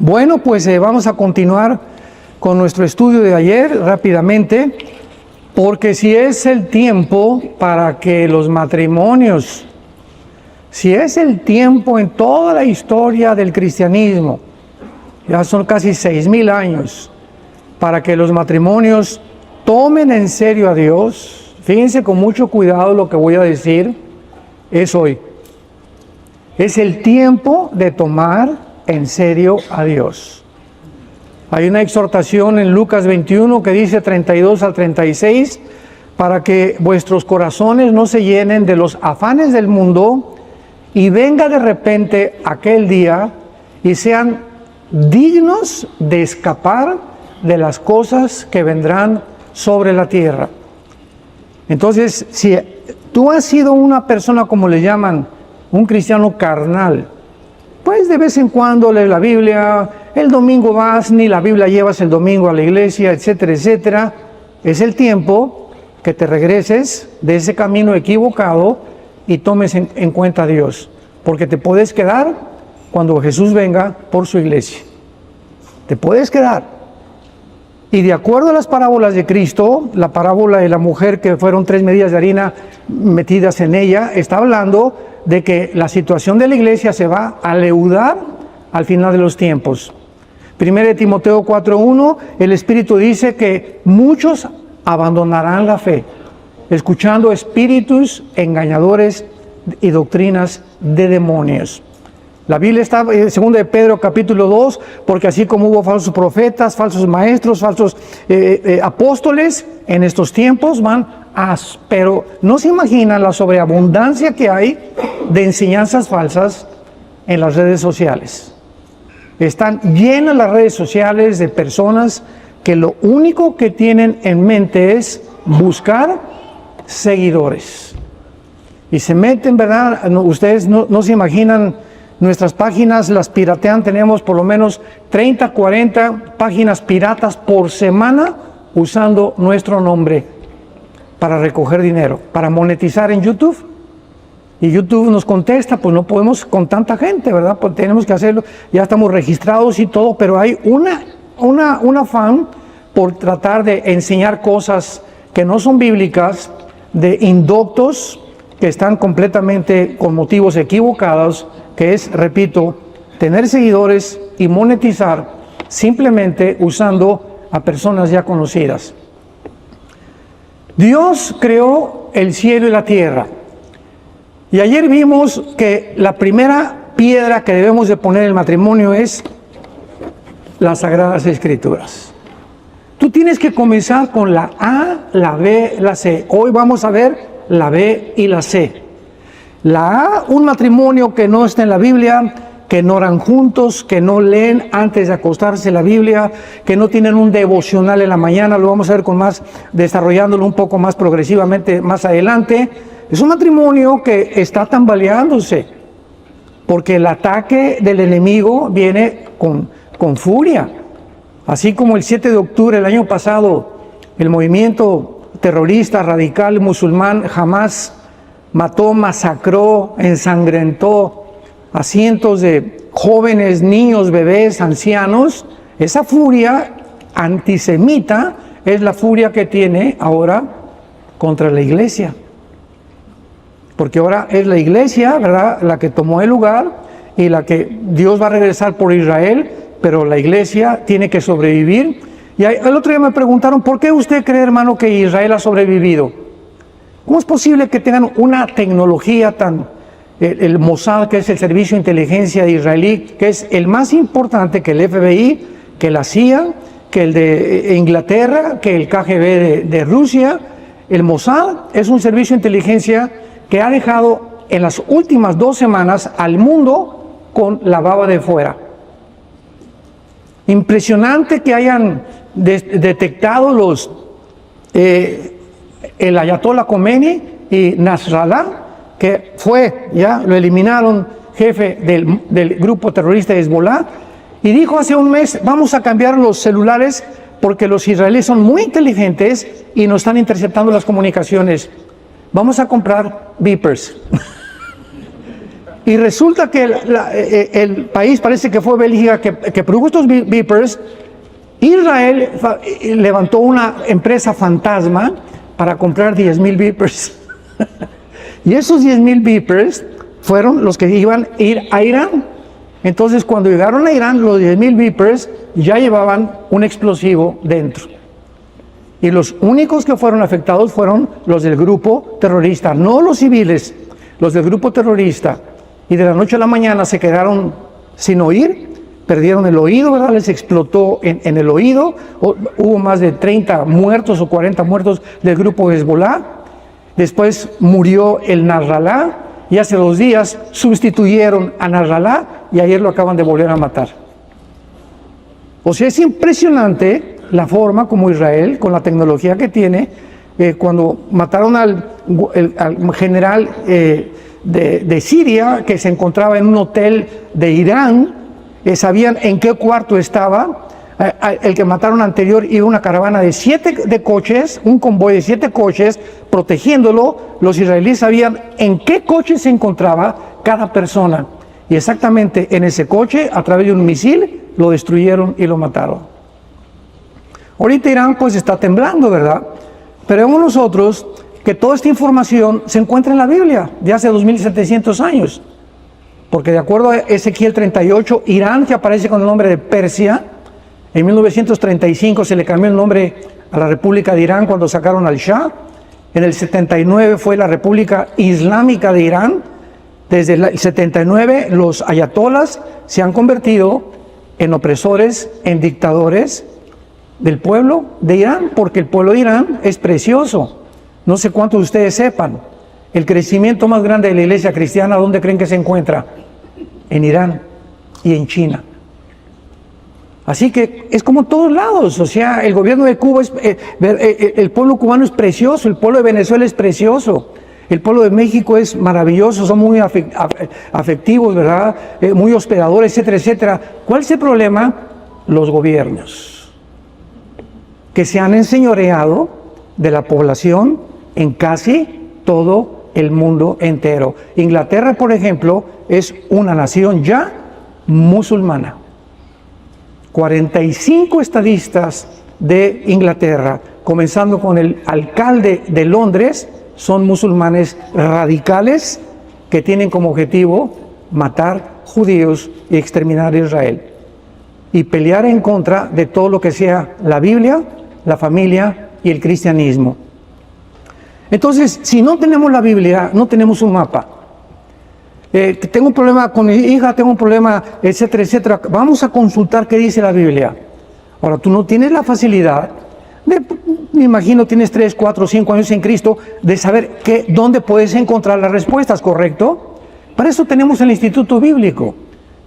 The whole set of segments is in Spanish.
Bueno, pues vamos a continuar con nuestro estudio de ayer rápidamente, porque si es el tiempo para que los matrimonios, si es el tiempo en toda la historia del cristianismo, ya son casi 6,000 años, para que los matrimonios tomen en serio a Dios, fíjense con mucho cuidado lo que voy a decir, es hoy. Es el tiempo de tomar en serio a Dios. Hay una exhortación en Lucas 21 que dice 32 al 36, para que vuestros corazones no se llenen de los afanes del mundo y venga de repente aquel día y sean dignos de escapar de las cosas que vendrán sobre la tierra. Entonces, si tú has sido una persona, como le llaman, un cristiano carnal, pues de vez en cuando lees la Biblia, el domingo vas, ni la Biblia llevas el domingo a la iglesia, etcétera, etcétera, es el tiempo que te regreses de ese camino equivocado y tomes en cuenta a Dios, porque te puedes quedar cuando Jesús venga por su iglesia. Te puedes quedar. Y de acuerdo a las parábolas de Cristo, la parábola de la mujer que fueron 3 medidas de harina metidas en ella, está hablando de que la situación de la iglesia se va a leudar al final de los tiempos. 1 Timoteo 4:1, el Espíritu dice que muchos abandonarán la fe, escuchando espíritus engañadores y doctrinas de demonios. La Biblia está en 2 de Pedro capítulo 2, porque así como hubo falsos profetas, falsos maestros, falsos apóstoles, en estos tiempos pero no se imaginan la sobreabundancia que hay de enseñanzas falsas en las redes sociales. Están llenas las redes sociales de personas que lo único que tienen en mente es buscar seguidores. Y se meten, ¿verdad? Ustedes no se imaginan, nuestras páginas las piratean, tenemos por lo menos 30, 40 páginas piratas por semana usando nuestro nombre para recoger dinero, para monetizar en YouTube. Y YouTube nos contesta, pues no podemos con tanta gente, ¿verdad? Pues tenemos que hacerlo, ya estamos registrados y todo, pero hay un afán por tratar de enseñar cosas que no son bíblicas, de indoctos que están completamente con motivos equivocados, que es, repito, tener seguidores y monetizar simplemente usando a personas ya conocidas. Dios creó el cielo y la tierra. Y ayer vimos que la primera piedra que debemos de poner en el matrimonio es las Sagradas Escrituras. Tú tienes que comenzar con la A, la B, la C. Hoy vamos a ver la B y la C. La A, un matrimonio que no está en la Biblia, que no oran juntos, que no leen antes de acostarse la Biblia, que no tienen un devocional en la mañana, lo vamos a ver con más, desarrollándolo un poco más progresivamente más adelante. Es un matrimonio que está tambaleándose, porque el ataque del enemigo viene con furia. Así como el 7 de octubre del año pasado, el movimiento terrorista radical musulmán Hamas mató, masacró, ensangrentó a cientos de jóvenes, niños, bebés, ancianos. Esa furia antisemita es la furia que tiene ahora contra la iglesia. Porque ahora es la iglesia, ¿verdad?, la que tomó el lugar y la que Dios va a regresar por Israel, pero la iglesia tiene que sobrevivir. Y el otro día me preguntaron, ¿por qué usted cree, hermano, que Israel ha sobrevivido? ¿Cómo es posible que tengan una tecnología tan... el Mossad, que es el servicio de inteligencia israelí, que es el más importante que el FBI, que la CIA, que el de Inglaterra, que el KGB de Rusia? El Mossad es un servicio de inteligencia que ha dejado en las últimas 2 semanas al mundo con la baba de fuera. Impresionante que hayan detectado el Ayatollah Khomeini y Nasrallah, que ya lo eliminaron, jefe del grupo terrorista Hezbollah, y dijo hace un mes, vamos a cambiar los celulares porque los israelíes son muy inteligentes y nos están interceptando las comunicaciones. Vamos a comprar beepers. Y resulta que el país, parece que fue Bélgica, que produjo estos beepers. Israel levantó una empresa fantasma para comprar 10,000 beepers. Y esos 10,000 beepers fueron los que iban a ir a Irán. Entonces, cuando llegaron a Irán, los 10,000 beepers ya llevaban un explosivo dentro. Y los únicos que fueron afectados fueron los del grupo terrorista, no los civiles, los del grupo terrorista. Y de la noche a la mañana se quedaron sin oír, perdieron el oído, ¿verdad? Les explotó en el oído. Hubo más de 30 muertos o 40 muertos del grupo Hezbollah. Después murió el Nasrallah y hace 2 días sustituyeron a Nasrallah y ayer lo acaban de volver a matar. O sea, es impresionante la forma como Israel, con la tecnología que tiene, cuando mataron al general de Siria, que se encontraba en un hotel de Irán, sabían en qué cuarto estaba. El que mataron anterior iba una caravana de 7 coches, un convoy de 7 coches, protegiéndolo. Los israelíes sabían en qué coche se encontraba cada persona. Y exactamente en ese coche, a través de un misil, lo destruyeron y lo mataron. Ahorita Irán pues está temblando, ¿verdad? Pero vemos nosotros que toda esta información se encuentra en la Biblia de hace 2700 años. Porque de acuerdo a Ezequiel 38, Irán, que aparece con el nombre de Persia, en 1935 se le cambió el nombre a la República de Irán cuando sacaron al Shah. En el 79 fue la República Islámica de Irán. Desde el 79 los ayatolas se han convertido en opresores, en dictadores del pueblo de Irán, porque el pueblo de Irán es precioso. No sé cuántos de ustedes sepan, el crecimiento más grande de la iglesia cristiana, ¿dónde creen que se encuentra? En Irán y en China. Así que es como todos lados, o sea, el gobierno de Cuba, el pueblo cubano es precioso, el pueblo de Venezuela es precioso, el pueblo de México es maravilloso, son muy afectivos, ¿verdad? Muy hospedadores, etcétera, etcétera. ¿Cuál es el problema? Los gobiernos, que se han enseñoreado de la población en casi todo el mundo entero. Inglaterra, por ejemplo, es una nación ya musulmana. 45 estadistas de Inglaterra, comenzando con el alcalde de Londres, son musulmanes radicales que tienen como objetivo matar judíos y exterminar a Israel y pelear en contra de todo lo que sea la Biblia, la familia y el cristianismo. Entonces, si no tenemos la Biblia, no tenemos un mapa. Tengo un problema con mi hija, tengo un problema, etcétera, etcétera. Vamos a consultar qué dice la Biblia. Ahora, tú no tienes la facilidad me imagino tienes 3, 4, 5 años en Cristo, de saber dónde puedes encontrar las respuestas, ¿correcto? Para eso tenemos el Instituto Bíblico.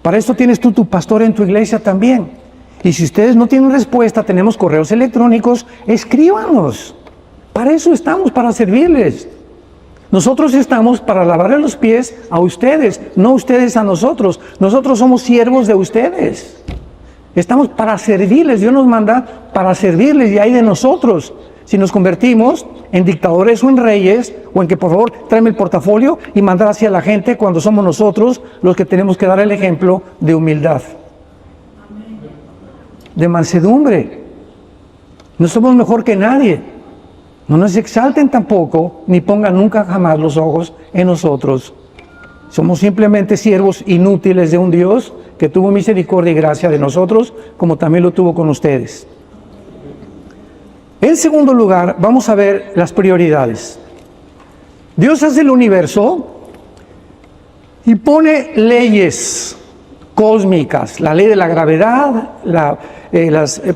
Para eso tienes tú tu pastor en tu iglesia también. Y si ustedes no tienen respuesta, tenemos correos electrónicos, escríbanos. Para eso estamos, para servirles. Nosotros estamos para lavarle los pies a ustedes, no ustedes a nosotros. Nosotros somos siervos de ustedes. Estamos para servirles. Dios nos manda para servirles y hay de nosotros. Si nos convertimos en dictadores o en reyes, o en que por favor tráeme el portafolio y mandar hacia la gente cuando somos nosotros los que tenemos que dar el ejemplo de humildad, de mansedumbre. No somos mejor que nadie. No nos exalten tampoco, ni pongan nunca jamás los ojos en nosotros. Somos simplemente siervos inútiles de un Dios que tuvo misericordia y gracia de nosotros, como también lo tuvo con ustedes. En segundo lugar, vamos a ver las prioridades. Dios hace el universo y pone leyes cósmicas, la ley de la gravedad, la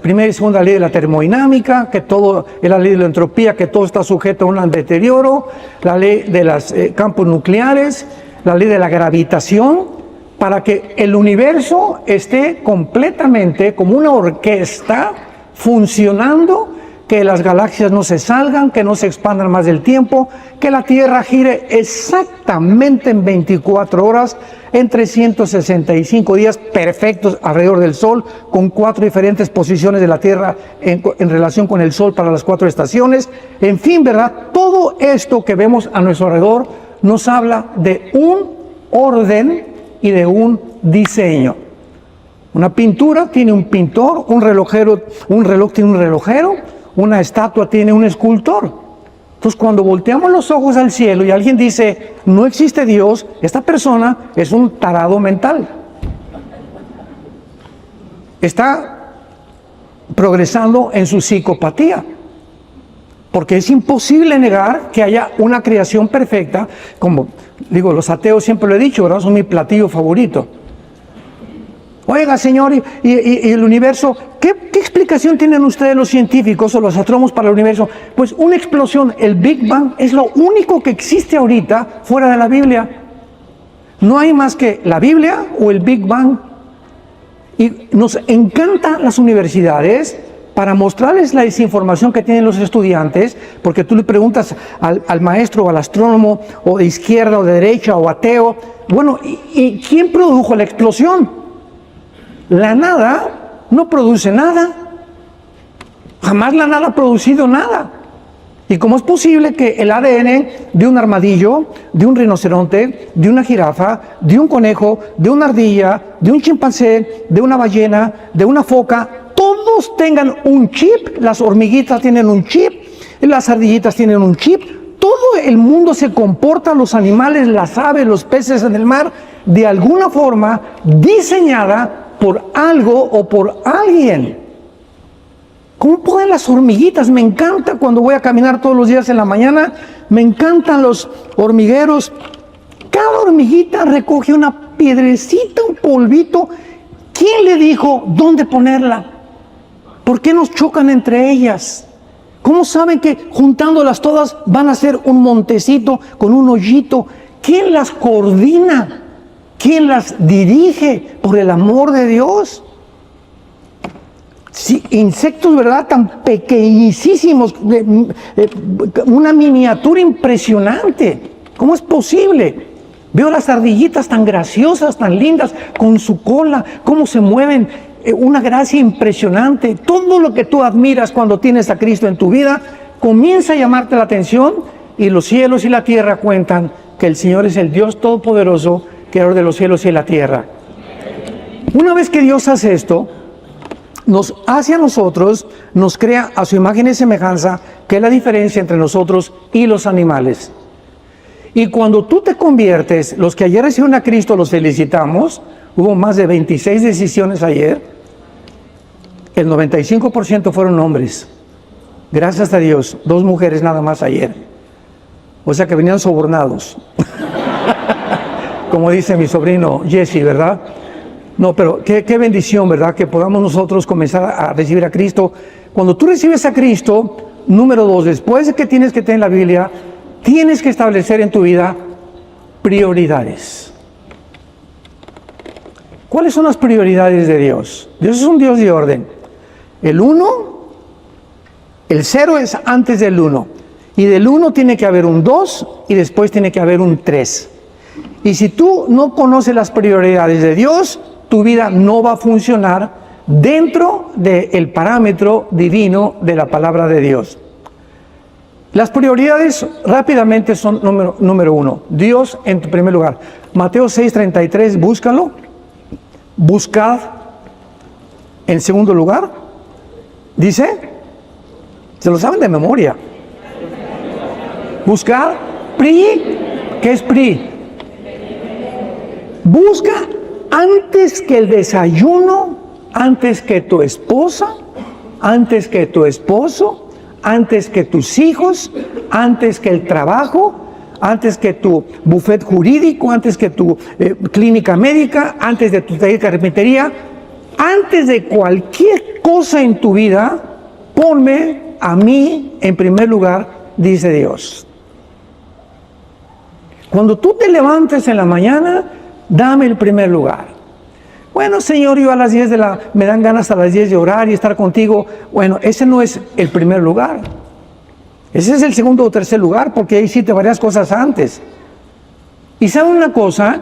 primera y segunda ley de la termodinámica, que todo es la ley de la entropía, que todo está sujeto a un deterioro, la ley de los campos nucleares, la ley de la gravitación, para que el universo esté completamente como una orquesta funcionando, que las galaxias no se salgan, que no se expandan más del tiempo, que la Tierra gire exactamente en 24 horas, en 365 días perfectos alrededor del Sol, con 4 diferentes posiciones de la Tierra en relación con el Sol para las 4 estaciones. En fin, ¿verdad? Todo esto que vemos a nuestro alrededor nos habla de un orden y de un diseño. Una pintura tiene un pintor, un reloj tiene un relojero, una estatua tiene un escultor. Entonces, cuando volteamos los ojos al cielo y alguien dice, no existe Dios, esta persona es un tarado mental. Está progresando en su psicopatía. Porque es imposible negar que haya una creación perfecta, como digo, los ateos siempre lo he dicho, ¿verdad? Son mi platillo favorito. Oiga, señor, y el universo, ¿qué explicación tienen ustedes los científicos o los astrónomos para el universo? Pues una explosión, el Big Bang, es lo único que existe ahorita fuera de la Biblia. No hay más que la Biblia o el Big Bang. Y nos encantan las universidades para mostrarles la desinformación que tienen los estudiantes, porque tú le preguntas al maestro o al astrónomo, o de izquierda o de derecha o ateo, bueno, ¿y quién produjo la explosión? La nada no produce nada. Jamás la nada ha producido nada. ¿Y cómo es posible que el ADN de un armadillo, de un rinoceronte, de una jirafa, de un conejo, de una ardilla, de un chimpancé, de una ballena, de una foca, todos tengan un chip? Las hormiguitas tienen un chip, las ardillitas tienen un chip. Todo el mundo se comporta, los animales, las aves, los peces en el mar, de alguna forma diseñada por algo o por alguien. ¿Cómo pueden las hormiguitas? Me encanta cuando voy a caminar todos los días en la mañana, me encantan los hormigueros. Cada hormiguita recoge una piedrecita, un polvito. ¿Quién le dijo dónde ponerla? ¿Por qué nos chocan entre ellas? ¿Cómo saben que juntándolas todas van a ser un montecito con un hoyito? ¿Quién las coordina? ¿Quién las dirige? Por el amor de Dios. Sí, insectos, ¿verdad? Tan pequeñísimos, una miniatura impresionante. ¿Cómo es posible? Veo las ardillitas tan graciosas, tan lindas, con su cola, cómo se mueven, una gracia impresionante. Todo lo que tú admiras cuando tienes a Cristo en tu vida, comienza a llamarte la atención, y los cielos y la tierra cuentan que el Señor es el Dios Todopoderoso, Creador de los cielos y de la tierra. Una vez que Dios hace esto, nos hace a nosotros, nos crea a su imagen y semejanza, que es la diferencia entre nosotros y los animales. Y cuando tú te conviertes, los que ayer recibieron a Cristo los felicitamos, hubo más de 26 decisiones ayer, el 95% fueron hombres. Gracias a Dios, 2 mujeres nada más ayer. O sea que venían sobornados. Como dice mi sobrino Jesse, ¿verdad? No, pero qué bendición, ¿verdad? Que podamos nosotros comenzar a recibir a Cristo. Cuando tú recibes a Cristo, número 2, después de que tienes que tener la Biblia, tienes que establecer en tu vida prioridades. ¿Cuáles son las prioridades de Dios? Dios es un Dios de orden. El 0 es antes del 1. Y del 1 tiene que haber un 2 y después tiene que haber un 3. Y si tú no conoces las prioridades de Dios, tu vida no va a funcionar dentro del parámetro divino de la palabra de Dios. Las prioridades rápidamente son número 1, Dios en tu primer lugar. Mateo 6:33, búscalo. Buscad en segundo lugar. Dice, se lo saben de memoria. Buscad, PRI, ¿qué es PRI? Busca antes que el desayuno, antes que tu esposa, antes que tu esposo, antes que tus hijos, antes que el trabajo, antes que tu buffet jurídico, antes que tu clínica médica, antes de tu taller de carpintería, antes de cualquier cosa en tu vida, ponme a mí en primer lugar, dice Dios. Cuando tú te levantes en la mañana, dame el primer lugar. Bueno, Señor, yo a las 10 me dan ganas a las 10 de orar y estar contigo. Bueno, ese no es el primer lugar. Ese es el segundo o tercer lugar, porque ahí hiciste varias cosas antes. Y ¿saben una cosa?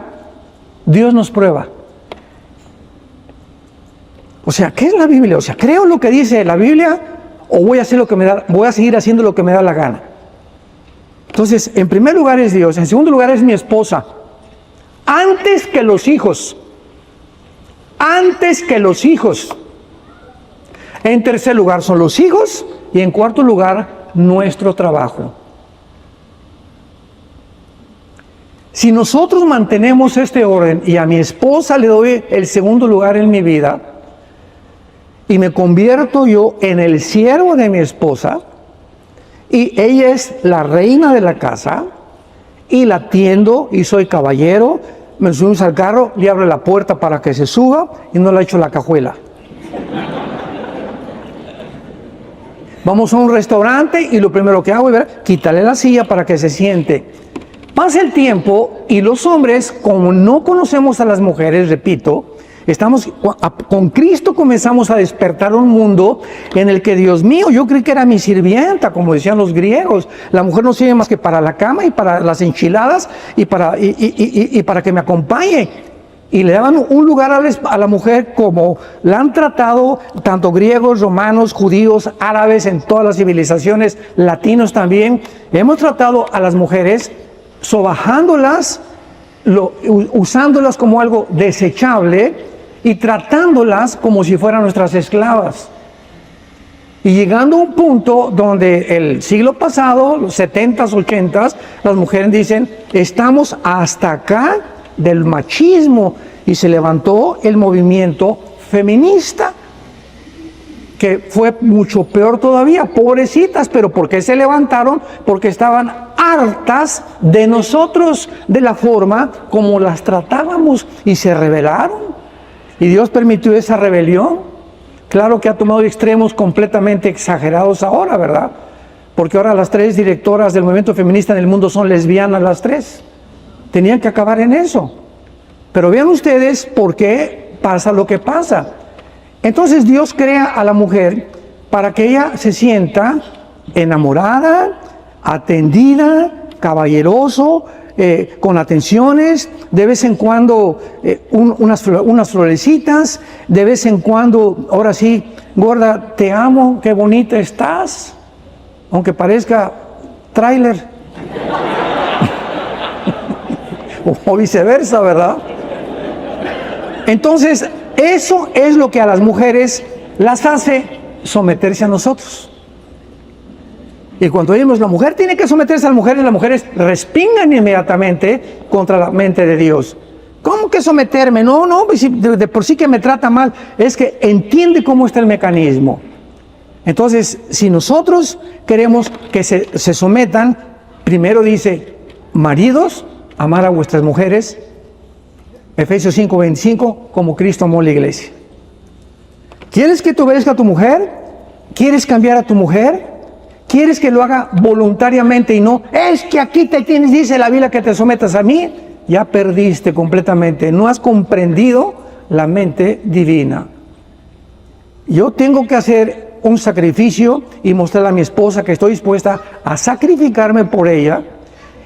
Dios nos prueba. O sea, ¿qué es la Biblia? O sea, ¿creo lo que dice la Biblia o voy a seguir haciendo lo que me da la gana? Entonces, en primer lugar es Dios, en segundo lugar es mi esposa. Antes que los hijos. Antes que los hijos. En tercer lugar son los hijos y en cuarto lugar nuestro trabajo. Si nosotros mantenemos este orden y a mi esposa le doy el segundo lugar en mi vida y me convierto yo en el siervo de mi esposa y ella es la reina de la casa y la atiendo y soy caballero, me subimos al carro, le abro la puerta para que se suba y no le echo la cajuela. Vamos a un restaurante y lo primero que hago es ver, quítale la silla para que se siente. Pasa el tiempo y los hombres, como no conocemos a las mujeres, repito, con Cristo comenzamos a despertar un mundo en el que, Dios mío, yo creí que era mi sirvienta, como decían los griegos. La mujer no sirve más que para la cama y para las enchiladas y para que me acompañe. Y le daban un lugar a la mujer como la han tratado tanto griegos, romanos, judíos, árabes, en todas las civilizaciones, latinos también. Hemos tratado a las mujeres sobajándolas, usándolas como algo desechable y tratándolas como si fueran nuestras esclavas. Y llegando a un punto donde el siglo pasado, los 70s, 80s, las mujeres dicen, estamos hasta acá del machismo, y se levantó el movimiento feminista, que fue mucho peor todavía, pobrecitas. Pero ¿por qué se levantaron? Porque estaban hartas de nosotros, de la forma como las tratábamos, y se rebelaron, y Dios permitió esa rebelión. Claro que ha tomado extremos completamente exagerados ahora, ¿verdad? Porque ahora las 3 directoras del movimiento feminista en el mundo son lesbianas, las 3. Tenían que acabar en eso. Pero vean ustedes por qué pasa lo que pasa. Entonces Dios crea a la mujer para que ella se sienta enamorada, atendida, caballeroso, con atenciones, de vez en cuando unas florecitas, de vez en cuando, ahora sí, gorda, te amo, qué bonita estás, aunque parezca tráiler. O viceversa, ¿verdad? Entonces, eso es lo que a las mujeres las hace someterse a nosotros. Y cuando oímos la mujer tiene que someterse a las mujeres respingan inmediatamente contra la mente de Dios. ¿Cómo que someterme? No, de por sí que me trata mal. Es que entiende cómo está el mecanismo. Entonces, si nosotros queremos que se sometan, primero dice, maridos, amar a vuestras mujeres, Efesios 5:25, como Cristo amó la iglesia. ¿Quieres que te obedezca a tu mujer? ¿Quieres cambiar a tu mujer? ¿Quieres que lo haga voluntariamente y no, es que aquí te tienes, dice la Biblia, que te sometas a mí? Ya perdiste completamente, no has comprendido la mente divina. Yo tengo que hacer un sacrificio y mostrarle a mi esposa que estoy dispuesta a sacrificarme por ella.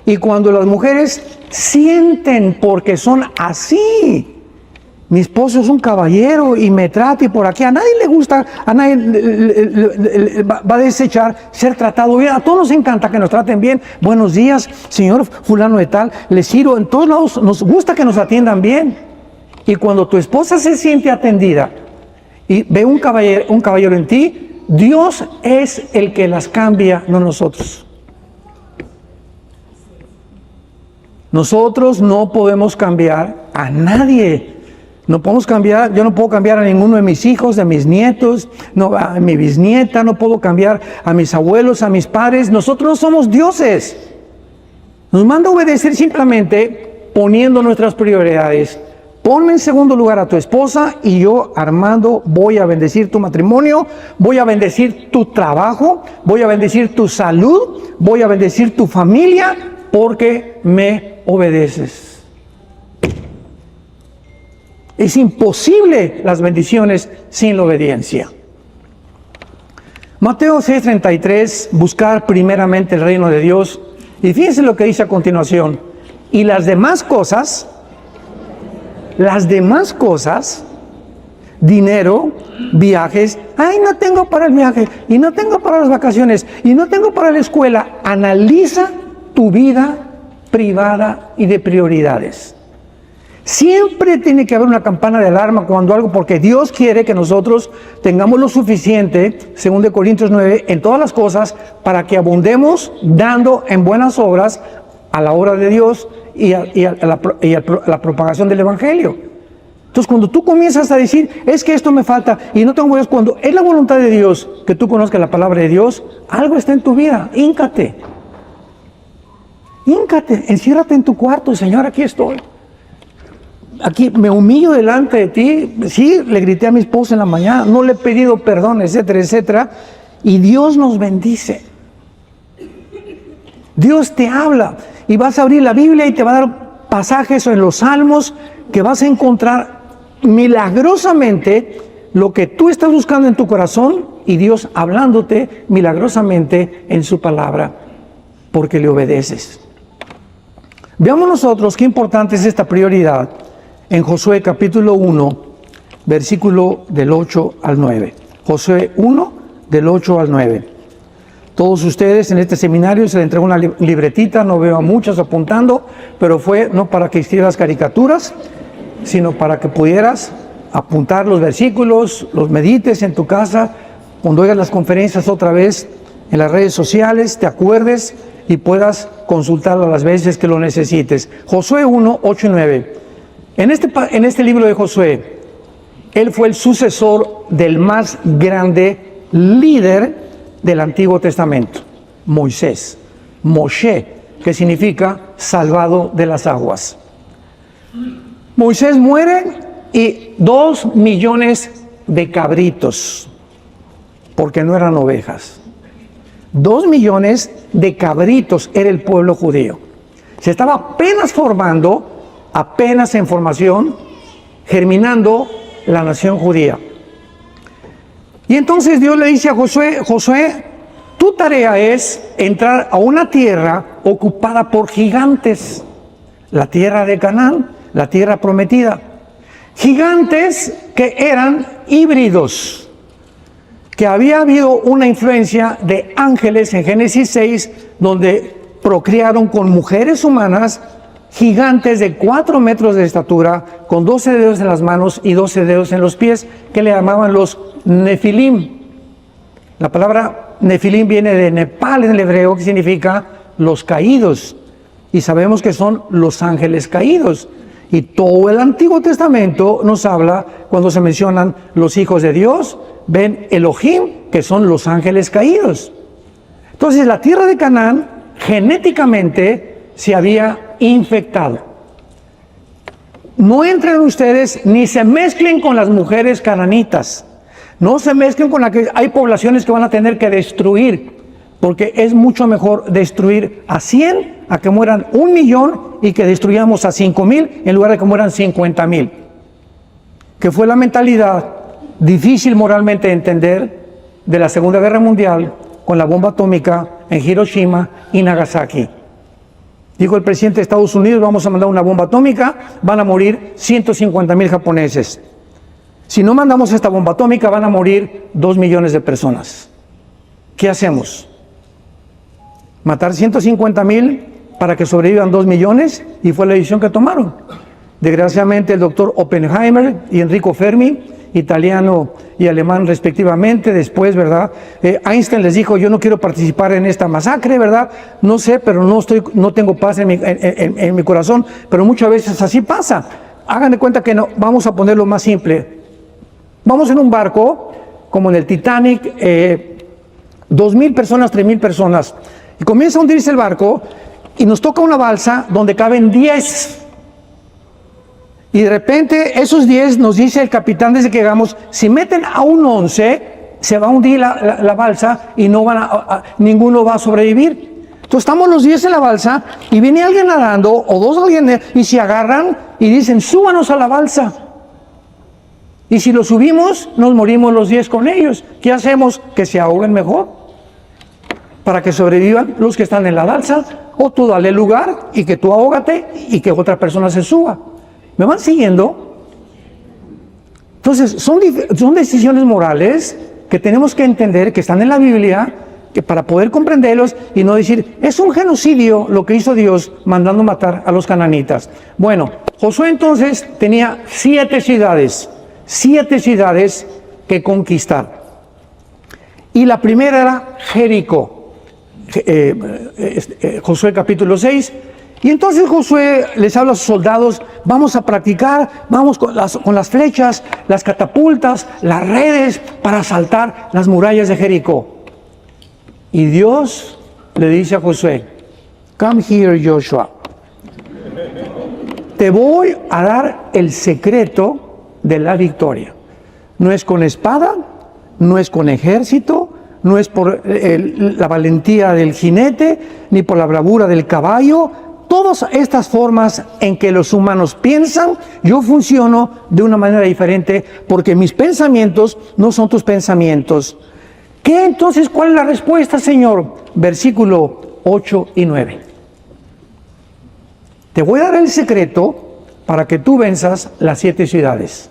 Y cuando las mujeres sienten, porque son así, mi esposo es un caballero y me trata y por aquí, a nadie le gusta, a nadie va a desechar ser tratado bien. A todos nos encanta que nos traten bien. Buenos días, señor fulano de tal, les sirvo. En todos lados nos gusta que nos atiendan bien. Y cuando tu esposa se siente atendida y ve un caballero en ti, Dios es el que las cambia, no nosotros. Nosotros no podemos cambiar a nadie. No podemos cambiar, yo no puedo cambiar a ninguno de mis hijos, de mis nietos, no, a mi bisnieta, no puedo cambiar a mis abuelos, a mis padres. Nosotros no somos dioses. Nos manda a obedecer simplemente poniendo nuestras prioridades. Ponme en segundo lugar a tu esposa y yo, Armando, voy a bendecir tu matrimonio, voy a bendecir tu trabajo, voy a bendecir tu salud, voy a bendecir tu familia, porque me obedeces. Es imposible las bendiciones sin la obediencia. Mateo 6:33, buscar primeramente el reino de Dios. Y fíjense lo que dice a continuación. Y las demás cosas, dinero, viajes, ay, no tengo para el viaje, y no tengo para las vacaciones, y no tengo para la escuela. Analiza tu vida privada y de prioridades. Siempre tiene que haber una campana de alarma cuando algo, porque Dios quiere que nosotros tengamos lo suficiente, según de Corintios 9, en todas las cosas, para que abundemos dando en buenas obras a la obra de Dios y a la propagación del Evangelio. Entonces, cuando tú comienzas a decir, es que esto me falta y no tengo, cuando es la voluntad de Dios que tú conozcas la palabra de Dios, algo está en tu vida, híncate, enciérrate en tu cuarto, Señor, aquí estoy. Aquí me humillo delante de ti. Sí, le grité a mi esposa en la mañana, no le he pedido perdón, etcétera, etcétera. Y Dios nos bendice. Dios te habla y vas a abrir la Biblia y te va a dar pasajes en los Salmos que vas a encontrar milagrosamente lo que tú estás buscando en tu corazón y Dios hablándote milagrosamente en su palabra porque le obedeces. Veamos nosotros qué importante es esta prioridad en Josué capítulo 1, versículo del 8 al 9. Josué 1, del 8 al 9. Todos ustedes en este seminario se les entregó una libretita, no veo a muchos apuntando, pero fue no para que hicieras caricaturas, sino para que pudieras apuntar los versículos, los medites en tu casa, cuando oigas las conferencias otra vez en las redes sociales, te acuerdes y puedas consultarlo las veces que lo necesites. Josué 1, 8 y 9. En este libro de Josué, él fue el sucesor del más grande líder del Antiguo Testamento, Moisés, Moshe, que significa salvado de las aguas. Moisés muere y 2 millones de cabritos, porque no eran ovejas. 2 millones de cabritos era el pueblo judío. Se estaba apenas formando, apenas en formación, germinando la nación judía. Y entonces Dios le dice a Josué, Josué, tu tarea es entrar a una tierra ocupada por gigantes, la tierra de Canaán, la tierra prometida. Gigantes que eran híbridos, que había habido una influencia de ángeles en Génesis 6, donde procrearon con mujeres humanas, gigantes de 4 metros de estatura, con 12 dedos en las manos y 12 dedos en los pies, que le llamaban los Nefilim. La palabra Nefilim viene de Nepal en el hebreo, que significa los caídos, y sabemos que son los ángeles caídos. Y todo el Antiguo Testamento nos habla, cuando se mencionan los hijos de Dios, ven Elohim, que son los ángeles caídos. Entonces la tierra de Canaán genéticamente se había infectado. No entren ustedes ni se mezclen con las mujeres cananitas. No se mezclen con la que hay poblaciones que van a tener que destruir, porque es mucho mejor destruir a 100 a que mueran 1 millón y que destruyamos a 5,000 en lugar de que mueran 50,000. Que fue la mentalidad difícil moralmente de entender de la Segunda Guerra Mundial con la bomba atómica en Hiroshima y Nagasaki. Dijo el presidente de Estados Unidos, vamos a mandar una bomba atómica, van a morir 150,000 japoneses. Si no mandamos esta bomba atómica, van a morir 2 millones de personas. ¿Qué hacemos? ¿Matar 150,000 para que sobrevivan 2 millones? Y fue la decisión que tomaron. Desgraciadamente el doctor Oppenheimer y Enrico Fermi, italiano y alemán respectivamente, después, ¿verdad? Einstein les dijo, yo no quiero participar en esta masacre, ¿verdad? No sé, pero no tengo paz en mi corazón, pero muchas veces así pasa. Hagan de cuenta que no, vamos a ponerlo más simple. Vamos en un barco, como en el Titanic, 2,000 personas, 3,000 personas, y comienza a hundirse el barco, y nos toca una balsa donde caben 10. Y de repente esos 10 nos dice el capitán desde que llegamos, si meten a un 11, se va a hundir la balsa y no ninguno va a sobrevivir. Entonces estamos los 10 en la balsa y viene alguien nadando o 2 alguien y se agarran y dicen, súbanos a la balsa. Y si lo subimos, nos morimos los 10 con ellos. ¿Qué hacemos? Que se ahoguen mejor, para que sobrevivan los que están en la balsa, o tú dale lugar y que tú ahógate y que otra persona se suba. ¿Me van siguiendo? Entonces, son decisiones morales que tenemos que entender, que están en la Biblia, que para poder comprenderlos y no decir, es un genocidio lo que hizo Dios mandando matar a los cananitas. Bueno, Josué entonces tenía 7 ciudades que conquistar. Y la primera era Jericó. Josué capítulo 6. Y entonces Josué les habla a sus soldados: vamos a practicar, vamos con las flechas, las catapultas, las redes para asaltar las murallas de Jericó. Y Dios le dice a Josué: come here, Joshua. Te voy a dar el secreto de la victoria. No es con espada, no es con ejército, no es por la valentía del jinete, ni por la bravura del caballo. Todas estas formas en que los humanos piensan, yo funciono de una manera diferente, porque mis pensamientos no son tus pensamientos. ¿Qué entonces? ¿Cuál es la respuesta, Señor? Versículo 8 y 9. Te voy a dar el secreto para que tú venzas las 7 ciudades.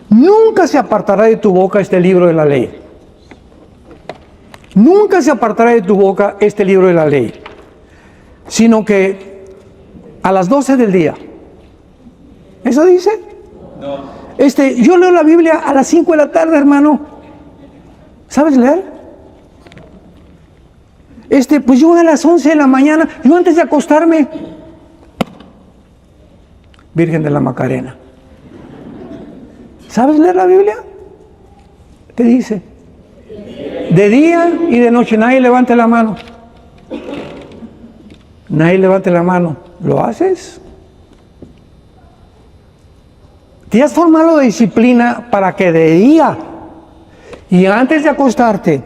Nunca se apartará de tu boca este libro de la ley. Nunca se apartará de tu boca este libro de la ley, sino que a las 12 del día. ¿Eso dice? No. Yo leo la Biblia a las 5 de la tarde, hermano. ¿Sabes leer? Pues yo a las 11 de la mañana, yo antes de acostarme, Virgen de la Macarena. ¿Sabes leer la Biblia? ¿Qué dice? De día y de noche. Nadie levante la mano. Nadie levante la mano. ¿Lo haces? ¿Te has formado disciplina para que de día y antes de acostarte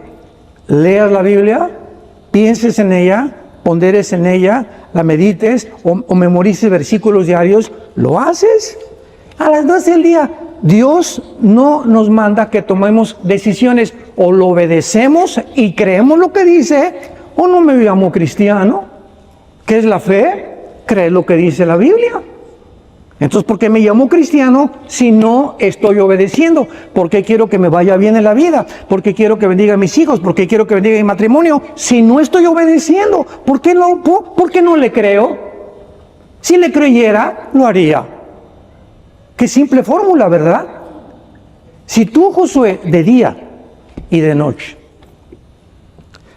leas la Biblia, pienses en ella, ponderes en ella, la medites o memorices versículos diarios? ¿Lo haces? A las 12 del día. Dios no nos manda que tomemos decisiones: o lo obedecemos y creemos lo que dice, o no me llamo cristiano. ¿Qué es la fe? Creer lo que dice la Biblia. Entonces, ¿por qué me llamo cristiano si no estoy obedeciendo? ¿Por qué quiero que me vaya bien en la vida? ¿Por qué quiero que bendiga a mis hijos? ¿Por qué quiero que bendiga mi matrimonio? Si no estoy obedeciendo, ¿por qué no le creo? Si le creyera, lo haría. Qué simple fórmula, ¿verdad? Si tú, Josué, de día y de noche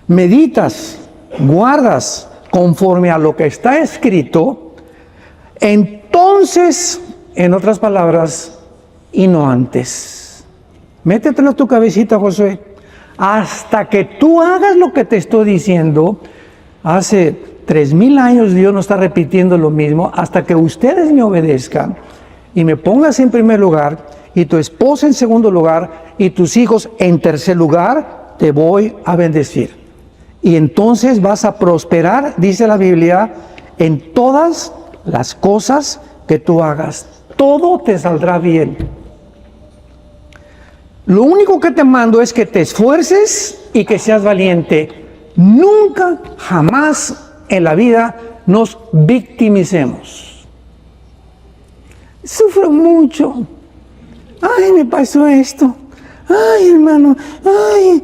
meditas, guardas conforme a lo que está escrito, entonces, en otras palabras, y no antes. Métetelo a tu cabecita, Josué. Hasta que tú hagas lo que te estoy diciendo, hace 3000 años Dios no está repitiendo lo mismo, hasta que ustedes me obedezcan y me pongas en primer lugar, y tu esposa en segundo lugar, y tus hijos en tercer lugar, te voy a bendecir. Y entonces vas a prosperar, dice la Biblia, en todas las cosas que tú hagas. Todo te saldrá bien. Lo único que te mando es que te esfuerces y que seas valiente. Nunca, jamás en la vida nos victimicemos. Sufro mucho. Ay, me pasó esto. Ay, hermano. Ay.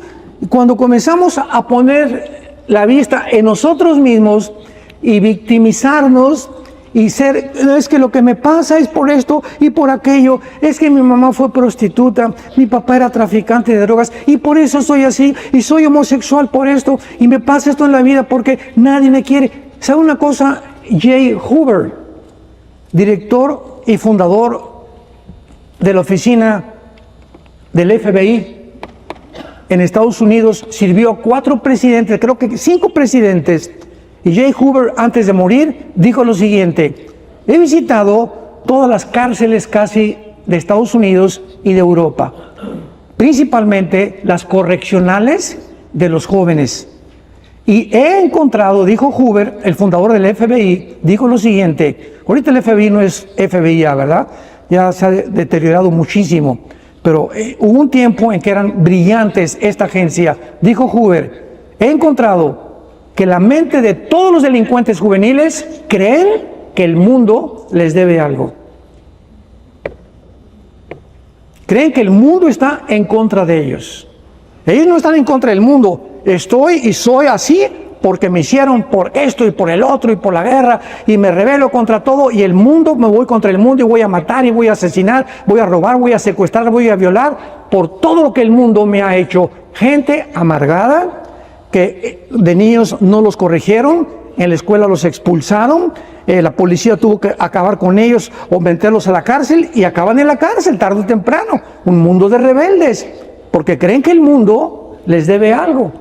Cuando comenzamos a poner la vista en nosotros mismos y victimizarnos y ser, es que lo que me pasa es por esto y por aquello, es que mi mamá fue prostituta, mi papá era traficante de drogas y por eso soy así, y soy homosexual por esto, y me pasa esto en la vida porque nadie me quiere. ¿Sabe una cosa? J. Hoover, director y fundador de la oficina del FBI en Estados Unidos, sirvió a 4 presidentes, creo que 5 presidentes, y J. Hoover, antes de morir, dijo lo siguiente: he visitado todas las cárceles casi de Estados Unidos y de Europa, principalmente las correccionales de los jóvenes, y he encontrado, dijo Hoover, el fundador del FBI, dijo lo siguiente: ahorita el FBI no es FBI ya, ¿verdad? Ya se ha deteriorado muchísimo, pero hubo un tiempo en que eran brillantes esta agencia. Dijo Hoover: he encontrado que la mente de todos los delincuentes juveniles creen que el mundo les debe algo. Creen que el mundo está en contra de ellos. Ellos no están en contra del mundo. Estoy y soy así porque me hicieron por esto y por el otro y por la guerra, y me rebelo contra todo, y el mundo, me voy contra el mundo y voy a matar y voy a asesinar, voy a robar, voy a secuestrar, voy a violar, por todo lo que el mundo me ha hecho. Gente amargada, que de niños no los corrigieron, en la escuela los expulsaron, la policía tuvo que acabar con ellos o meterlos a la cárcel, y acaban en la cárcel tarde o temprano. Un mundo de rebeldes, porque creen que el mundo les debe algo,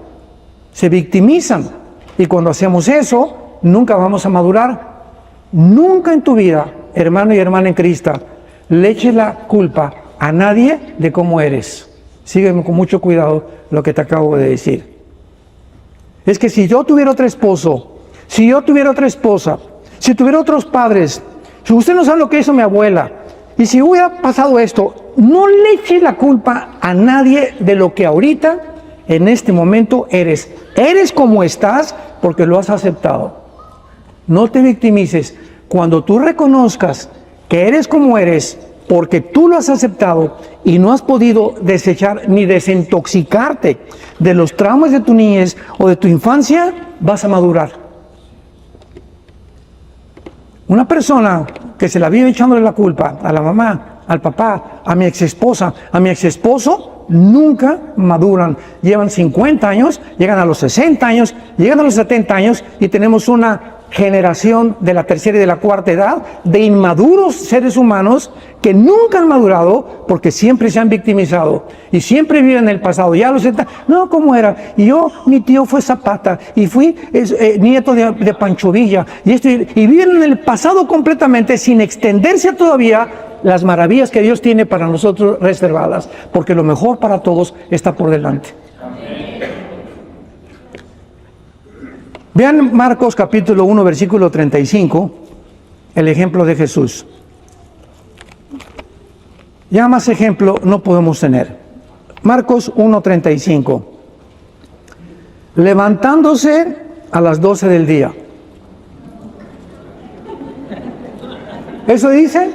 se victimizan, y cuando hacemos eso nunca vamos a madurar. Nunca en tu vida, hermano y hermana en Cristo, le eches la culpa a nadie de cómo eres. Sígueme con mucho cuidado lo que te acabo de decir. Es que si yo tuviera otro esposo, si yo tuviera otra esposa, si tuviera otros padres, si usted no sabe lo que hizo mi abuela, y si hubiera pasado esto, no le eches la culpa a nadie de lo que ahorita, en este momento, eres. Eres como estás porque lo has aceptado. No te victimices. Cuando tú reconozcas que eres como eres, porque tú lo has aceptado y no has podido desechar ni desintoxicarte de los traumas de tu niñez o de tu infancia, vas a madurar. Una persona que se la vive echándole la culpa a la mamá, al papá, a mi exesposa, a mi exesposo, nunca maduran. Llevan 50 años, llegan a los 60 años, llegan a los 70 años y tenemos una generación de la tercera y de la cuarta edad de inmaduros seres humanos que nunca han madurado porque siempre se han victimizado y siempre viven en el pasado. Ya los no, ¿cómo era? Y yo, mi tío fue Zapata y fui nieto de Pancho Villa y viven en el pasado completamente sin extenderse todavía las maravillas que Dios tiene para nosotros reservadas, porque lo mejor para todos está por delante. Vean Marcos capítulo 1, versículo 35, el ejemplo de Jesús. Ya más ejemplo no podemos tener. Marcos 1, 35. Levantándose a las 12 del día. ¿Eso dice?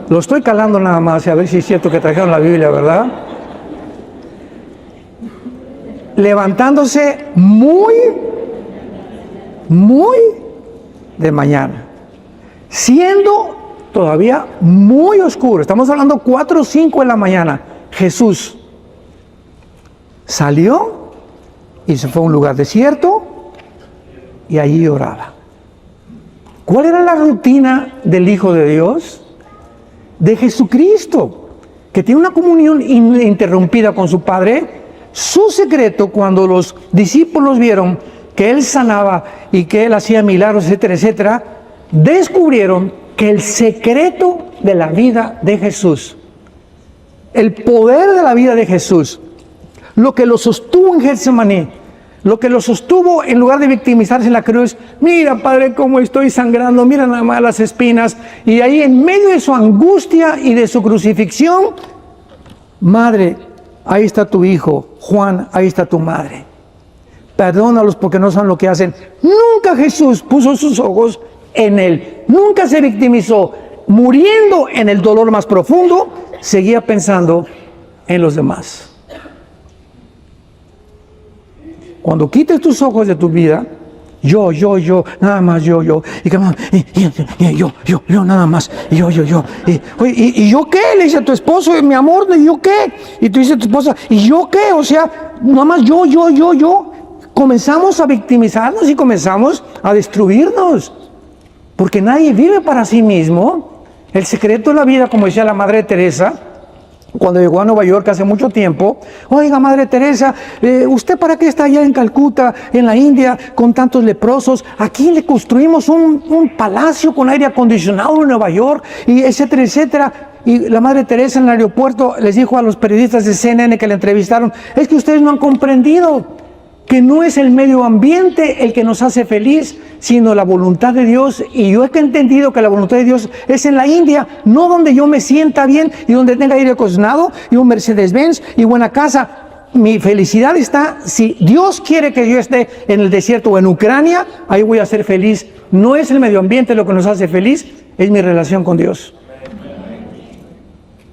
Lo estoy calando nada más, a ver si es cierto que trajeron la Biblia, ¿verdad? Levantándose muy de mañana, siendo todavía muy oscuro. Estamos hablando 4 o 5 de la mañana. Jesús salió y se fue a un lugar desierto y allí oraba. ¿Cuál era la rutina del Hijo de Dios? De Jesucristo, que tiene una comunión ininterrumpida con su Padre. Su secreto, cuando los discípulos vieron que Él sanaba y que Él hacía milagros, etcétera, etcétera, descubrieron que el secreto de la vida de Jesús, el poder de la vida de Jesús, lo que lo sostuvo en Getsemaní, lo que lo sostuvo en lugar de victimizarse en la cruz, mira, Padre, cómo estoy sangrando, mira nada más las espinas, y ahí en medio de su angustia y de su crucifixión, Madre, ahí está tu hijo, Juan, ahí está tu madre. Perdónalos porque no saben lo que hacen. Nunca Jesús puso sus ojos en Él. Nunca se victimizó. Muriendo en el dolor más profundo, seguía pensando en los demás. Cuando quites tus ojos de tu vida, yo, nada más yo, y yo, nada más, y yo. ¿Y yo qué? Le dice a tu esposo, mi amor, ¿y yo qué? Y tú dices a tu esposa, ¿y yo qué? O sea, nada más yo. Comenzamos a victimizarnos y comenzamos a destruirnos. Porque nadie vive para sí mismo. El secreto de la vida, como decía la Madre Teresa, cuando llegó a Nueva York hace mucho tiempo, oiga, Madre Teresa, ¿usted para qué está allá en Calcuta, en la India, con tantos leprosos? Aquí le construimos un palacio con aire acondicionado en Nueva York, y etcétera, etcétera. Y la Madre Teresa en el aeropuerto les dijo a los periodistas de CNN que la entrevistaron, es que ustedes no han comprendido que no es el medio ambiente el que nos hace feliz, sino la voluntad de Dios. Y yo he entendido que la voluntad de Dios es en la India, no donde yo me sienta bien y donde tenga aire acondicionado y un Mercedes-Benz y buena casa. Mi felicidad está, si Dios quiere que yo esté en el desierto o en Ucrania, ahí voy a ser feliz. No es el medio ambiente lo que nos hace feliz, es mi relación con Dios.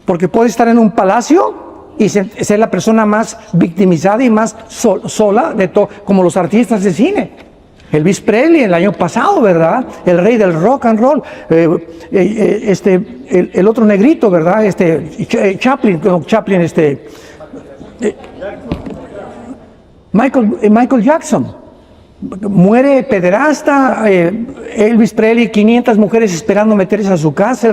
Porque puedes estar en un palacio y ser la persona más victimizada y más sola de todo, como los artistas de cine. Elvis Presley el año pasado, ¿verdad? El rey del rock and roll. El otro negrito, ¿verdad? Chaplin, Michael Jackson. Muere pederasta, Elvis Presley, 500 mujeres esperando meterse a su casa,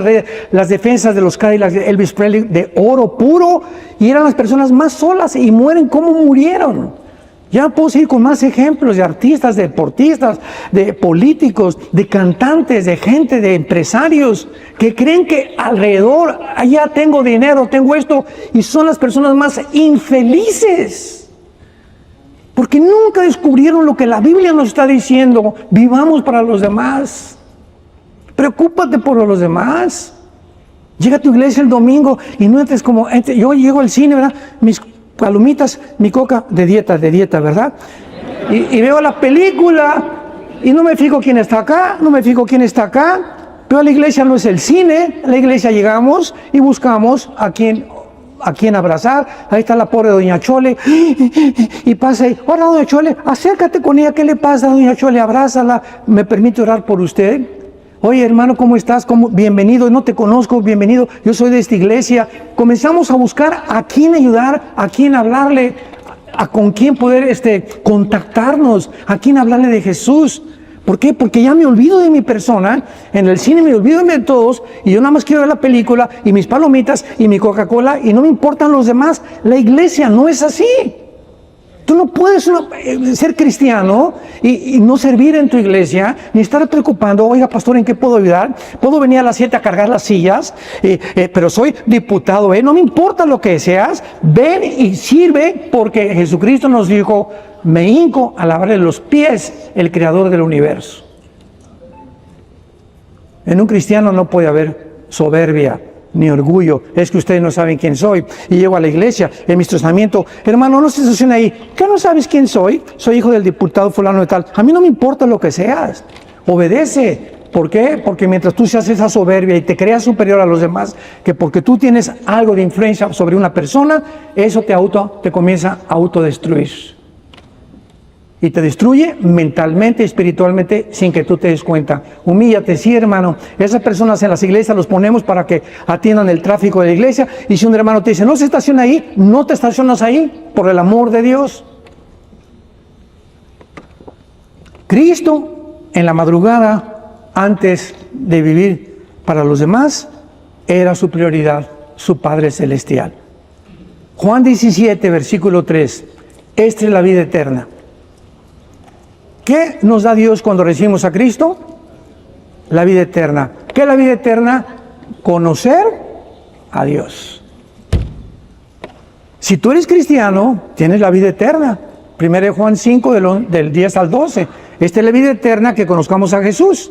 las defensas de los Cadillacs de Elvis Presley de oro puro, y eran las personas más solas y mueren como murieron. Ya puedo seguir con más ejemplos de artistas, de deportistas, de políticos, de cantantes, de gente, de empresarios que creen que alrededor, allá tengo dinero, tengo esto, y son las personas más infelices. Porque nunca descubrieron lo que la Biblia nos está diciendo. Vivamos para los demás. Preocúpate por los demás. Llega a tu iglesia el domingo y no entres como... Yo llego al cine, ¿verdad? Mis palomitas, mi coca de dieta, ¿verdad? Y veo la película y no me fijo quién está acá, no me fijo quién está acá. Pero la iglesia no es el cine. A la iglesia llegamos y buscamos a quien abrazar. Ahí está la pobre doña Chole y pasa ahí, hola doña Chole, acércate con ella, ¿qué le pasa doña Chole? Abrázala, ¿me permite orar por usted? Oye hermano, ¿cómo estás? Bienvenido, no te conozco, bienvenido, yo soy de esta iglesia. Comenzamos a buscar a quién ayudar, a quién hablarle, con quién poder contactarnos, a quién hablarle de Jesús. ¿Por qué? Porque ya me olvido de mi persona, en el cine me olvido de todos, y yo nada más quiero ver la película, y mis palomitas, y mi Coca-Cola, y no me importan los demás. La iglesia no es así. Tú no puedes ser cristiano y no servir en tu iglesia, ni estar preocupando, oiga pastor, ¿en qué puedo ayudar? ¿Puedo venir a las 7 a cargar las sillas? Pero soy diputado, no me importa lo que seas, ven y sirve, porque Jesucristo nos dijo, me hinco a lavarle los pies, el creador del universo. En un cristiano no puede haber soberbia ni orgullo. Es que ustedes no saben quién soy. Y llego a la iglesia, en mi estacionamiento, hermano, no se estacione ahí. ¿Qué no sabes quién soy? Soy hijo del diputado fulano de tal. A mí no me importa lo que seas. Obedece. ¿Por qué? Porque mientras tú seas esa soberbia y te creas superior a los demás, que porque tú tienes algo de influencia sobre una persona, eso te comienza a autodestruir. Y te destruye mentalmente, espiritualmente, sin que tú te des cuenta. Humíllate, sí, hermano. Esas personas en las iglesias los ponemos para que atiendan el tráfico de la iglesia. Y si un hermano te dice, no se estaciona ahí, no te estacionas ahí, por el amor de Dios. Cristo, en la madrugada, antes de vivir para los demás, era su prioridad, su Padre Celestial. Juan 17, versículo 3. Esta es la vida eterna. ¿Qué nos da Dios cuando recibimos a Cristo? La vida eterna. ¿Qué es la vida eterna? Conocer a Dios. Si tú eres cristiano, tienes la vida eterna. 1 Juan 5, del 10 al 12. Esta es la vida eterna, que conozcamos a Jesús.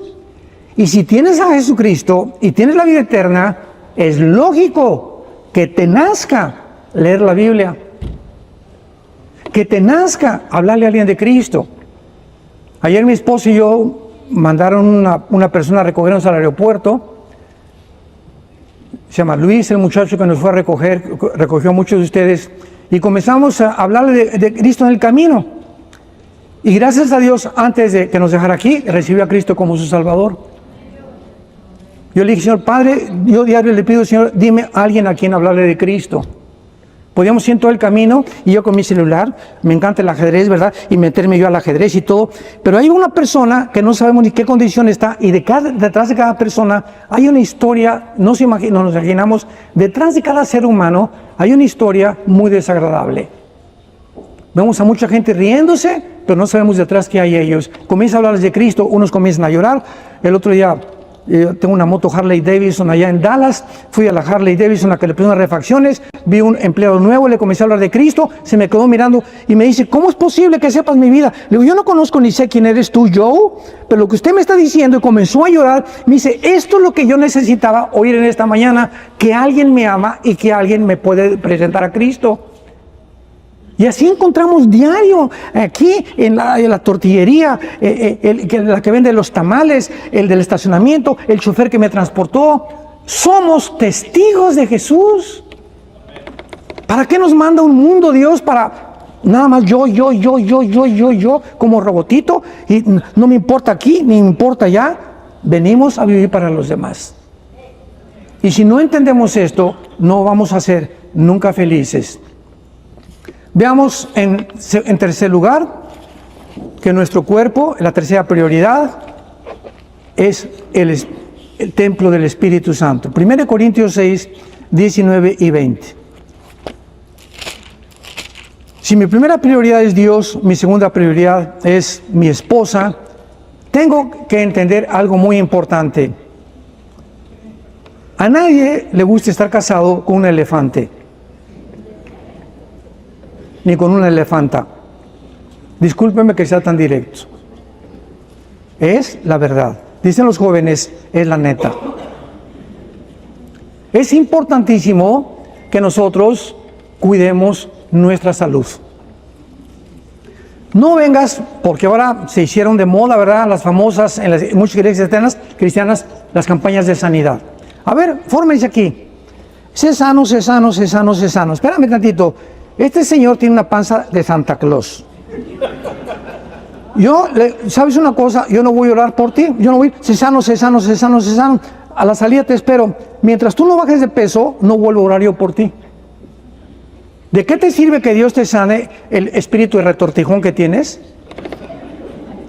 Y si tienes a Jesucristo y tienes la vida eterna, es lógico que te nazca leer la Biblia. Que te nazca hablarle a alguien de Cristo. Ayer mi esposo y yo mandaron una persona a recogernos al aeropuerto. Se llama Luis, el muchacho que nos fue a recogió a muchos de ustedes. Y comenzamos a hablarle de Cristo en el camino. Y gracias a Dios, antes de que nos dejara aquí, recibió a Cristo como su Salvador. Yo le dije, Señor Padre, yo diario le pido, Señor, dime a alguien a quien hablarle de Cristo. Podíamos ir en todo el camino y yo con mi celular, me encanta el ajedrez, ¿verdad? Y meterme yo al ajedrez y todo. Pero hay una persona que no sabemos ni qué condición está, y detrás de cada persona hay una historia, no nos imaginamos, detrás de cada ser humano hay una historia muy desagradable. Vemos a mucha gente riéndose, pero no sabemos detrás qué hay ellos. Comienza a hablarles de Cristo, unos comienzan a llorar. El otro día, tengo una moto Harley Davidson allá en Dallas, fui a la Harley Davidson a que le pedí unas refacciones, vi un empleado nuevo, le comencé a hablar de Cristo, se me quedó mirando y me dice, ¿cómo es posible que sepas mi vida? Le digo, yo no conozco ni sé quién eres tú, Joe, pero lo que usted me está diciendo, y comenzó a llorar, me dice, esto es lo que yo necesitaba oír en esta mañana, que alguien me ama y que alguien me puede presentar a Cristo. Y así encontramos diario, aquí en la tortillería, la que vende los tamales, el del estacionamiento, el chofer que me transportó. Somos testigos de Jesús. ¿Para qué nos manda un mundo Dios para nada más yo, como robotito? Y no me importa aquí, ni me importa allá. Venimos a vivir para los demás. Y si no entendemos esto, no vamos a ser nunca felices. Veamos en tercer lugar que nuestro cuerpo, la tercera prioridad, es el templo del Espíritu Santo. 1 Corintios 6, 19 y 20. Si mi primera prioridad es Dios, mi segunda prioridad es mi esposa, tengo que entender algo muy importante. A nadie le gusta estar casado con un elefante, ni con una elefanta. Discúlpeme que sea tan directo. Es la verdad. Dicen los jóvenes, es la neta. Es importantísimo que nosotros cuidemos nuestra salud. No vengas, porque ahora se hicieron de moda, ¿verdad? Las famosas, en muchas iglesias cristianas, las campañas de sanidad. A ver, fórmense aquí. Sé sano, sé sano, sé sano, sé sano. Espérame tantito. Este señor tiene una panza de Santa Claus. ¿Sabes una cosa? Yo no voy a orar por ti. Yo no voy, sé sano, sé sano, sé sano, sé sano. A la salida te espero. Mientras tú no bajes de peso, no vuelvo a orar yo por ti. ¿De qué te sirve que Dios te sane el espíritu de retortijón que tienes?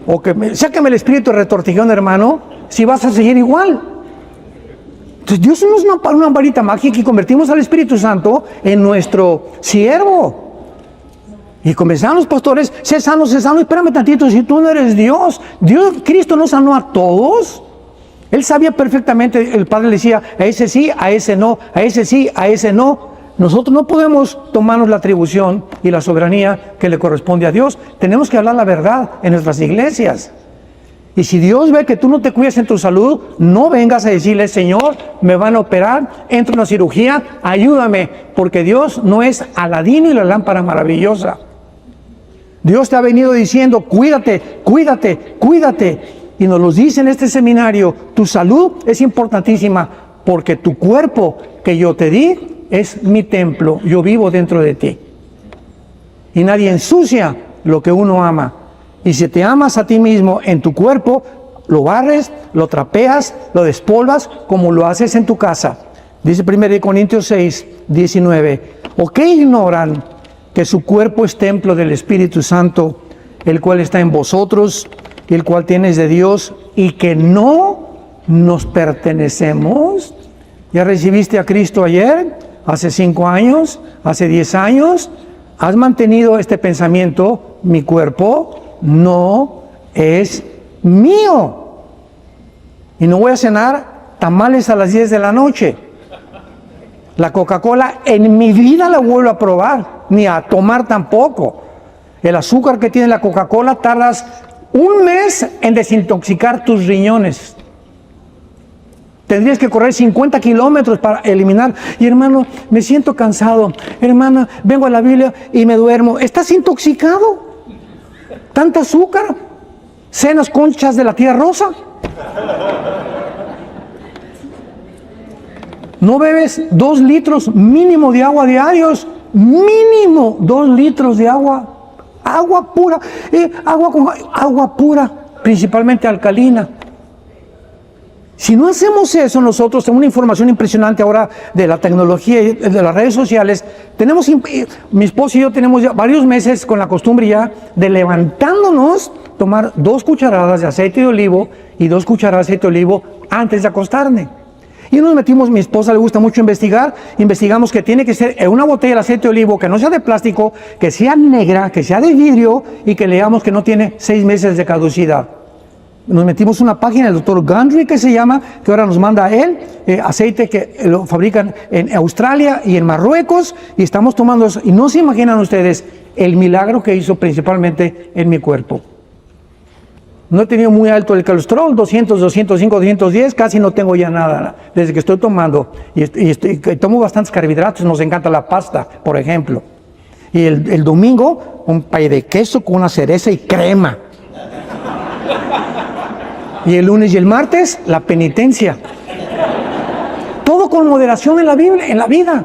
O sácame el espíritu de retortijón, hermano, si vas a seguir igual. Entonces Dios no es una varita mágica y convertimos al Espíritu Santo en nuestro siervo. Y comenzaron los pastores, sé sano, espérame tantito, si tú no eres Dios. Cristo no sanó a todos. Él sabía perfectamente, el Padre le decía, a ese sí, a ese no, a ese sí, a ese no. Nosotros no podemos tomarnos la atribución y la soberanía que le corresponde a Dios. Tenemos que hablar la verdad en nuestras iglesias. Y si Dios ve que tú no te cuidas en tu salud, no vengas a decirle, Señor, me van a operar, entro en una cirugía, ayúdame, porque Dios no es Aladino y la lámpara maravillosa. Dios te ha venido diciendo, cuídate, cuídate, cuídate. Y nos lo dice en este seminario, tu salud es importantísima, porque tu cuerpo que yo te di es mi templo, yo vivo dentro de ti. Y nadie ensucia lo que uno ama. Y si te amas a ti mismo en tu cuerpo, lo barres, lo trapeas, lo despolvas como lo haces en tu casa. Dice 1 Corintios 6, 19. ¿O qué ignoran que su cuerpo es templo del Espíritu Santo, el cual está en vosotros, y el cual tienes de Dios, y que no nos pertenecemos? ¿Ya recibiste a Cristo ayer? ¿Hace 5 años? ¿Hace 10 años? ¿Has mantenido este pensamiento? Mi cuerpo no es mío. Y no voy a cenar tamales a las 10 de la noche. La Coca-Cola en mi vida la vuelvo a probar, ni a tomar tampoco. El azúcar que tiene la Coca-Cola tardas 1 mes en desintoxicar tus riñones. Tendrías que correr 50 kilómetros para eliminar. Y hermano, me siento cansado. Hermana, vengo a la Biblia y me duermo. ¿Estás intoxicado? ¿Tanta azúcar? ¿Cenas conchas de la tía Rosa? ¿No bebes 2 litros mínimo de agua diarios? Mínimo 2 litros de agua. Agua pura. Agua pura, principalmente alcalina. Si no hacemos eso nosotros, tenemos una información impresionante ahora de la tecnología y de las redes sociales. Mi esposo y yo tenemos ya varios meses con la costumbre ya de levantándonos, tomar 2 cucharadas de aceite de olivo y 2 cucharadas de aceite de olivo antes de acostarme. Y nos metimos, mi esposa le gusta mucho investigar, investigamos que tiene que ser en una botella de aceite de olivo que no sea de plástico, que sea negra, que sea de vidrio y que leamos que no tiene 6 meses de caducidad. Nos metimos una página del doctor Gundry que se llama, que ahora nos manda a él, aceite que lo fabrican en Australia y en Marruecos, y estamos tomando eso. Y no se imaginan ustedes el milagro que hizo principalmente en mi cuerpo. No he tenido muy alto el colesterol, 200, 205, 210, casi no tengo ya nada desde que estoy tomando. Y tomo bastantes carbohidratos, nos encanta la pasta, por ejemplo. Y el domingo, un pay de queso con una cereza y crema. Y el lunes y el martes, la penitencia. Todo con moderación en la Biblia, en la vida.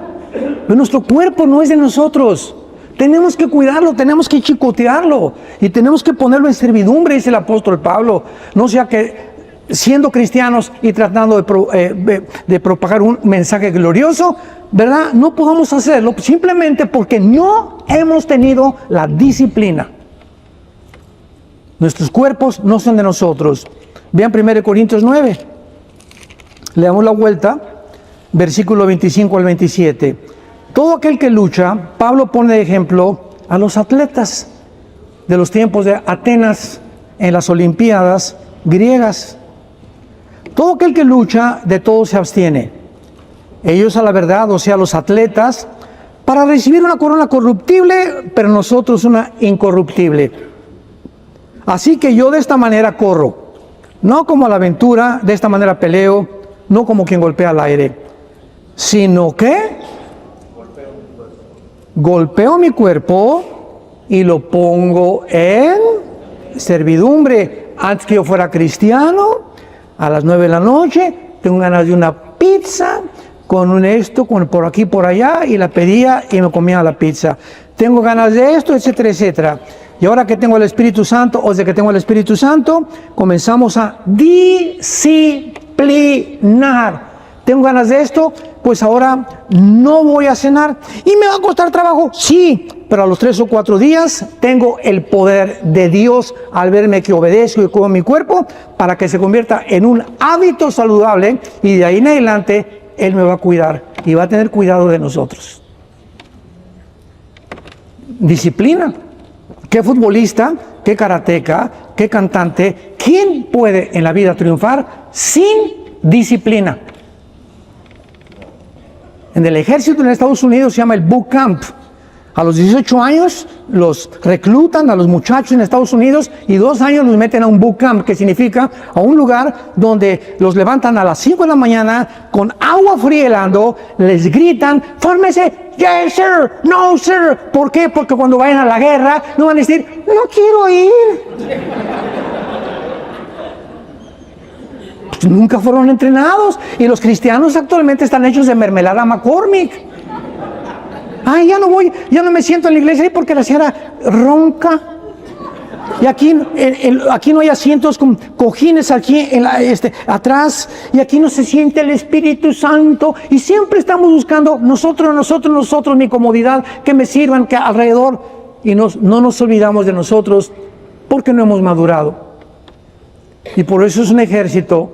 Pero nuestro cuerpo no es de nosotros. Tenemos que cuidarlo, tenemos que chicotearlo y tenemos que ponerlo en servidumbre, dice el apóstol Pablo. No sea que siendo cristianos y tratando de propagar un mensaje glorioso, ¿verdad? No podamos hacerlo simplemente porque no hemos tenido la disciplina. Nuestros cuerpos no son de nosotros. Vean 1 Corintios 9. Le damos la vuelta, versículo 25 al 27. Todo aquel que lucha, Pablo pone de ejemplo a los atletas de los tiempos de Atenas en las Olimpiadas griegas. Todo aquel que lucha, de todo se abstiene. Ellos a la verdad, o sea, los atletas, para recibir una corona corruptible, pero nosotros una incorruptible. Así que yo de esta manera corro, no como a la aventura, de esta manera peleo, no como quien golpea al aire, sino que golpeo mi cuerpo y lo pongo en servidumbre. Antes que yo fuera cristiano, a las 9 de la noche, tengo ganas de una pizza, con esto, con por aquí, por allá, y la pedía y me comía la pizza. Tengo ganas de esto, etcétera, etcétera. Y ahora que tengo el Espíritu Santo, o desde que tengo el Espíritu Santo, comenzamos a disciplinar. Tengo ganas de esto, pues ahora no voy a cenar. ¿Y me va a costar trabajo? Sí, pero a los 3 o 4 días tengo el poder de Dios al verme que obedezco y cuido mi cuerpo para que se convierta en un hábito saludable y de ahí en adelante Él me va a cuidar y va a tener cuidado de nosotros. Disciplina. ¿Qué futbolista, qué karateca, qué cantante, quién puede en la vida triunfar sin disciplina? En el ejército en Estados Unidos se llama el boot camp. A los 18 años los reclutan a los muchachos en Estados Unidos y 2 años los meten a un boot camp, que significa a un lugar donde los levantan a las 5 de la mañana con agua fría helando, les gritan, fórmese, yes sir, no sir. ¿Por qué? Porque cuando vayan a la guerra no van a decir, no quiero ir. Nunca fueron entrenados y los cristianos actualmente están hechos de mermelada McCormick. Ay, ya no voy, ya no me siento en la iglesia porque la señora ronca. Y aquí no hay asientos con cojines aquí atrás, y aquí no se siente el Espíritu Santo. Y siempre estamos buscando nosotros, mi comodidad, que me sirvan, que alrededor. Y no nos olvidamos de nosotros porque no hemos madurado. Y por eso es un ejército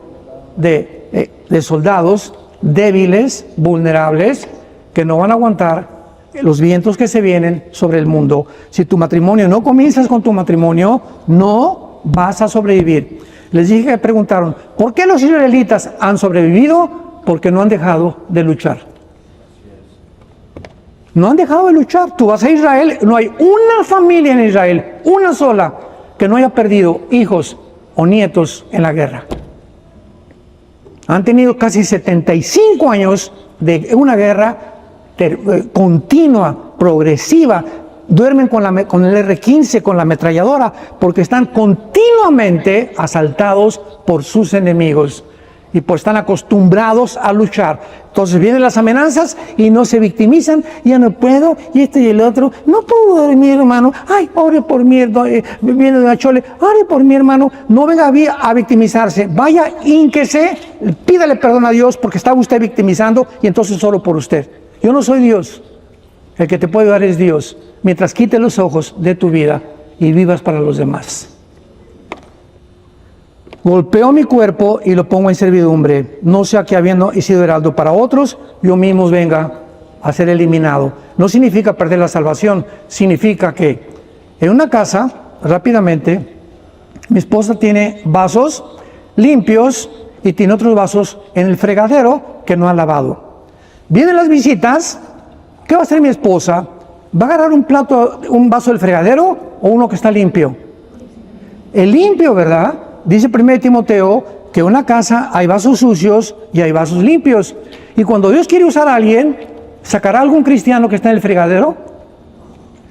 de soldados débiles, vulnerables, que no van a aguantar los vientos que se vienen sobre el mundo. Si tu matrimonio, no comienzas con tu matrimonio, no vas a sobrevivir. Les dije que preguntaron, ¿por qué los israelitas han sobrevivido? Porque no han dejado de luchar. No han dejado de luchar. Tú vas a Israel, no hay una familia en Israel, una sola, que no haya perdido hijos o nietos en la guerra. Han tenido casi 75 años de una guerra continua, progresiva. Duermen con el R-15, con la ametralladora, porque están continuamente asaltados por sus enemigos y pues están acostumbrados a luchar. Entonces vienen las amenazas y no se victimizan. Ya no puedo, y esto y el otro. No puedo dormir, hermano. Ay, ore por mí, viene de Chole. Ore por mi hermano. No venga a victimizarse. Vaya, hínquese, pídale perdón a Dios porque estaba usted victimizando y entonces solo por usted. Yo no soy Dios. El que te puede dar es Dios. Mientras quite los ojos de tu vida y vivas para los demás. Golpeo mi cuerpo y lo pongo en servidumbre. No sea que habiendo sido heraldo para otros, yo mismo venga a ser eliminado. No significa perder la salvación. Significa que en una casa, rápidamente, mi esposa tiene vasos limpios y tiene otros vasos en el fregadero que no ha lavado. Vienen las visitas, ¿qué va a hacer mi esposa? ¿Va a agarrar un vaso del fregadero o uno que está limpio? El limpio, ¿verdad? Dice 1 Timoteo que en una casa hay vasos sucios y hay vasos limpios. Y cuando Dios quiere usar a alguien, ¿sacará algún cristiano que está en el fregadero?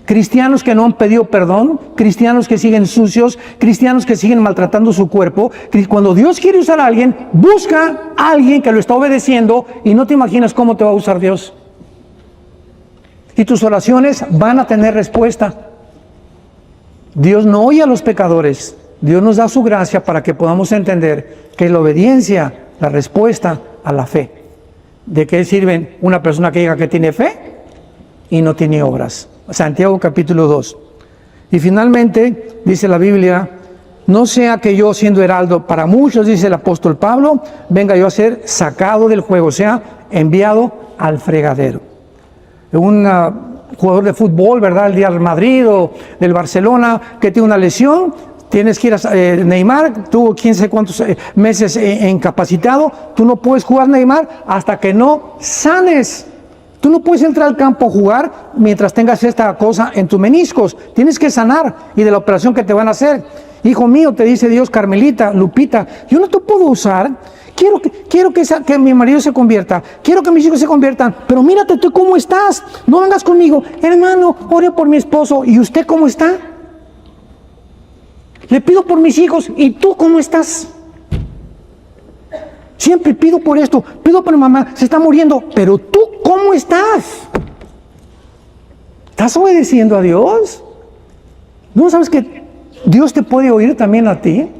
Cristianos que no han pedido perdón, cristianos que siguen sucios, cristianos que siguen maltratando su cuerpo. Cuando Dios quiere usar a alguien, busca a alguien que lo está obedeciendo y no te imaginas cómo te va a usar Dios. y tus oraciones van a tener respuesta. Dios no oye a los pecadores. Dios nos da su gracia para que podamos entender que la obediencia, la respuesta a la fe. ¿De qué sirve una persona que diga que tiene fe y no tiene obras? Santiago capítulo 2. Y finalmente, dice la Biblia, no sea que yo siendo heraldo para muchos, dice el apóstol Pablo, venga yo a ser sacado del juego, o sea, enviado al fregadero. Un jugador de fútbol, ¿verdad? El Real Madrid o del Barcelona que tiene una lesión, tienes que ir a Neymar, tuvo 15 cuántos meses incapacitado, tú no puedes jugar Neymar hasta que no sanes. Tú no puedes entrar al campo a jugar mientras tengas esta cosa en tus meniscos. Tienes que sanar y de la operación que te van a hacer. Hijo mío, te dice Dios, Carmelita, Lupita, yo no te puedo usar. Quiero que mi marido se convierta. Quiero que mis hijos se conviertan. Pero mírate tú cómo estás. No vengas conmigo. Hermano, ore por mi esposo. ¿Y usted cómo está? Le pido por mis hijos. ¿Y tú cómo estás? Siempre pido por esto, pido por mi mamá, se está muriendo, pero tú, ¿cómo estás? ¿Estás obedeciendo a Dios? ¿No sabes que Dios te puede oír también a ti?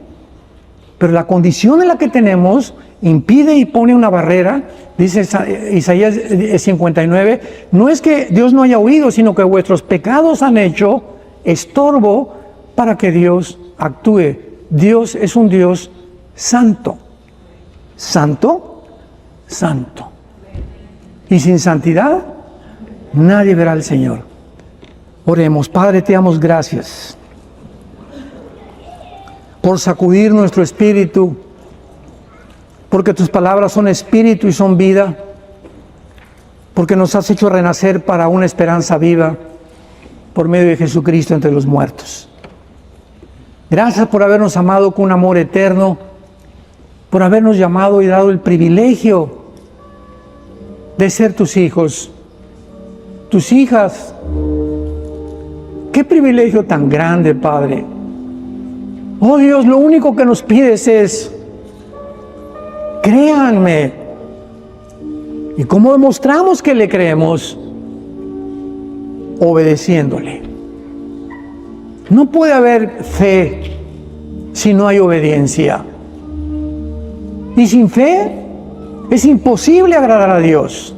Pero la condición en la que tenemos impide y pone una barrera, dice Isaías 59, no es que Dios no haya oído, sino que vuestros pecados han hecho estorbo para que Dios actúe. Dios es un Dios santo. Santo, santo. Y sin santidad, nadie verá al Señor. Oremos. Padre, te damos gracias por sacudir nuestro espíritu, porque tus palabras son espíritu y son vida, porque nos has hecho renacer para una esperanza viva por medio de Jesucristo entre los muertos. Gracias por habernos amado con un amor eterno, por habernos llamado y dado el privilegio de ser tus hijos, tus hijas. Qué privilegio tan grande, Padre. Oh Dios, lo único que nos pides es, créanme. ¿Y cómo demostramos que le creemos? Obedeciéndole. No puede haber fe si no hay obediencia. Y sin fe es imposible agradar a Dios.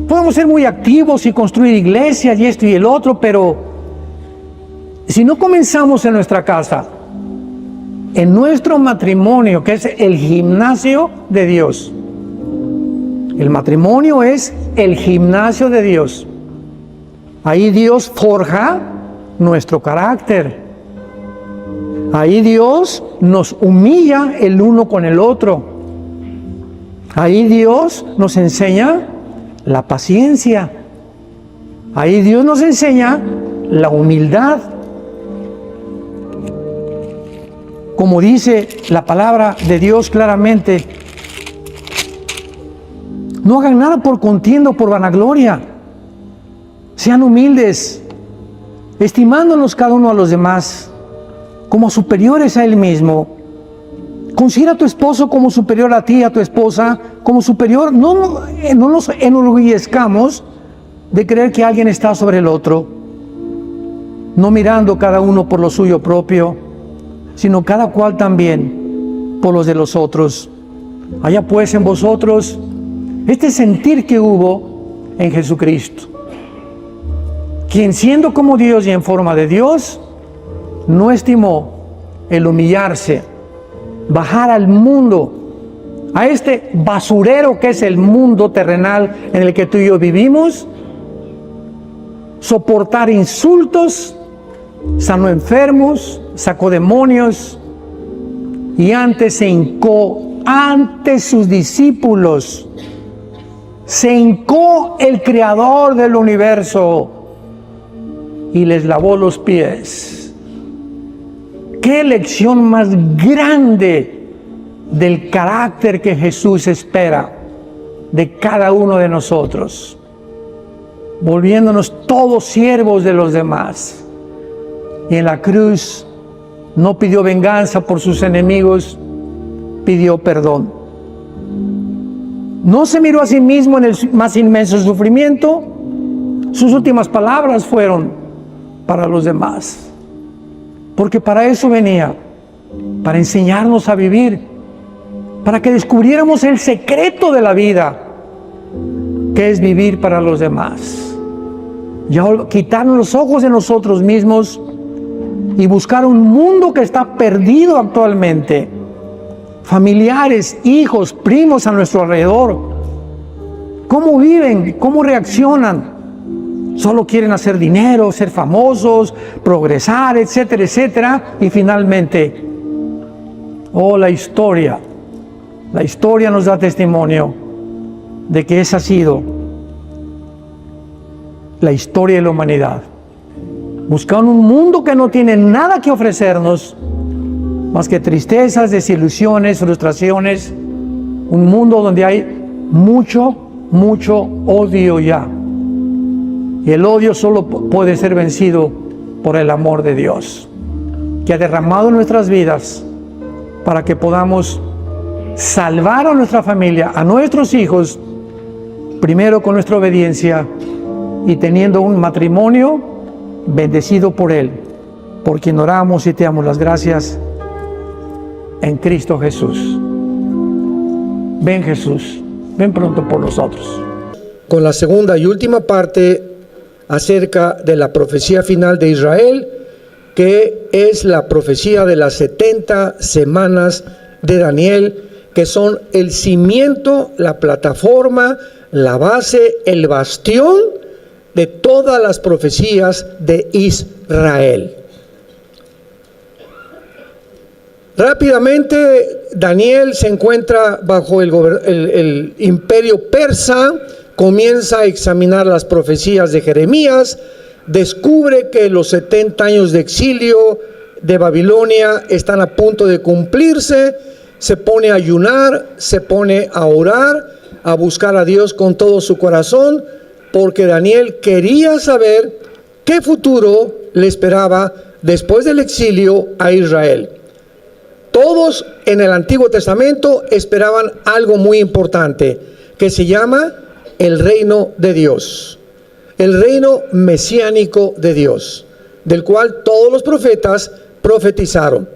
Podemos ser muy activos y construir iglesias y esto y el otro, pero si no comenzamos en nuestra casa, en nuestro matrimonio, que es el gimnasio de Dios. El matrimonio es el gimnasio de Dios. Ahí Dios forja nuestro carácter. Ahí Dios nos humilla el uno con el otro. Ahí Dios nos enseña la paciencia. Ahí Dios nos enseña la humildad. Como dice la palabra de Dios claramente, no hagan nada por contienda o por vanagloria. Sean humildes, estimándonos cada uno a los demás como superiores a él mismo. Considera a tu esposo como superior a ti, a tu esposa como superior. No nos enorgullezcamos de creer que alguien está sobre el otro, no mirando cada uno por lo suyo propio, sino cada cual también por los de los otros. Haya pues en vosotros este sentir que hubo en Jesucristo, quien siendo como Dios y en forma de Dios, no estimó el humillarse, bajar al mundo, a este basurero que es el mundo terrenal en el que tú y yo vivimos, soportar insultos, sanó enfermos, sacó demonios y antes se hincó ante sus discípulos. Se hincó el creador del universo y les lavó los pies. Qué lección más grande del carácter que Jesús espera de cada uno de nosotros, volviéndonos todos siervos de los demás. Y en la cruz no pidió venganza por sus enemigos, pidió perdón. No se miró a sí mismo en el más inmenso sufrimiento, sus últimas palabras fueron para los demás. Porque para eso venía, para enseñarnos a vivir, para que descubriéramos el secreto de la vida, que es vivir para los demás. Ya quitarnos los ojos de nosotros mismos y buscar un mundo que está perdido actualmente. Familiares, hijos, primos a nuestro alrededor. ¿Cómo viven? ¿Cómo reaccionan? Solo quieren hacer dinero, ser famosos, progresar, etcétera, etcétera. Y finalmente, la historia nos da testimonio de que esa ha sido la historia de la humanidad. Buscando un mundo que no tiene nada que ofrecernos más que tristezas, desilusiones, frustraciones. Un mundo donde hay mucho odio ya. Y el odio solo puede ser vencido por el amor de Dios, que ha derramado en nuestras vidas para que podamos salvar a nuestra familia, a nuestros hijos, primero con nuestra obediencia y teniendo un matrimonio bendecido por Él, por quien oramos y te damos las gracias en Cristo Jesús. Ven Jesús, ven pronto por nosotros. Con la segunda y última parte acerca de la profecía final de Israel, que es la profecía de las 70 semanas de Daniel, que son el cimiento, la plataforma, la base, el bastión de todas las profecías de Israel. Rápidamente, Daniel se encuentra bajo el imperio persa, comienza a examinar las profecías de Jeremías, descubre que los 70 años de exilio de Babilonia están a punto de cumplirse, se pone a ayunar, se pone a orar, a buscar a Dios con todo su corazón, porque Daniel quería saber qué futuro le esperaba después del exilio a Israel. Todos en el Antiguo Testamento esperaban algo muy importante, que se llama el reino de Dios, el reino mesiánico de Dios, del cual todos los profetas profetizaron.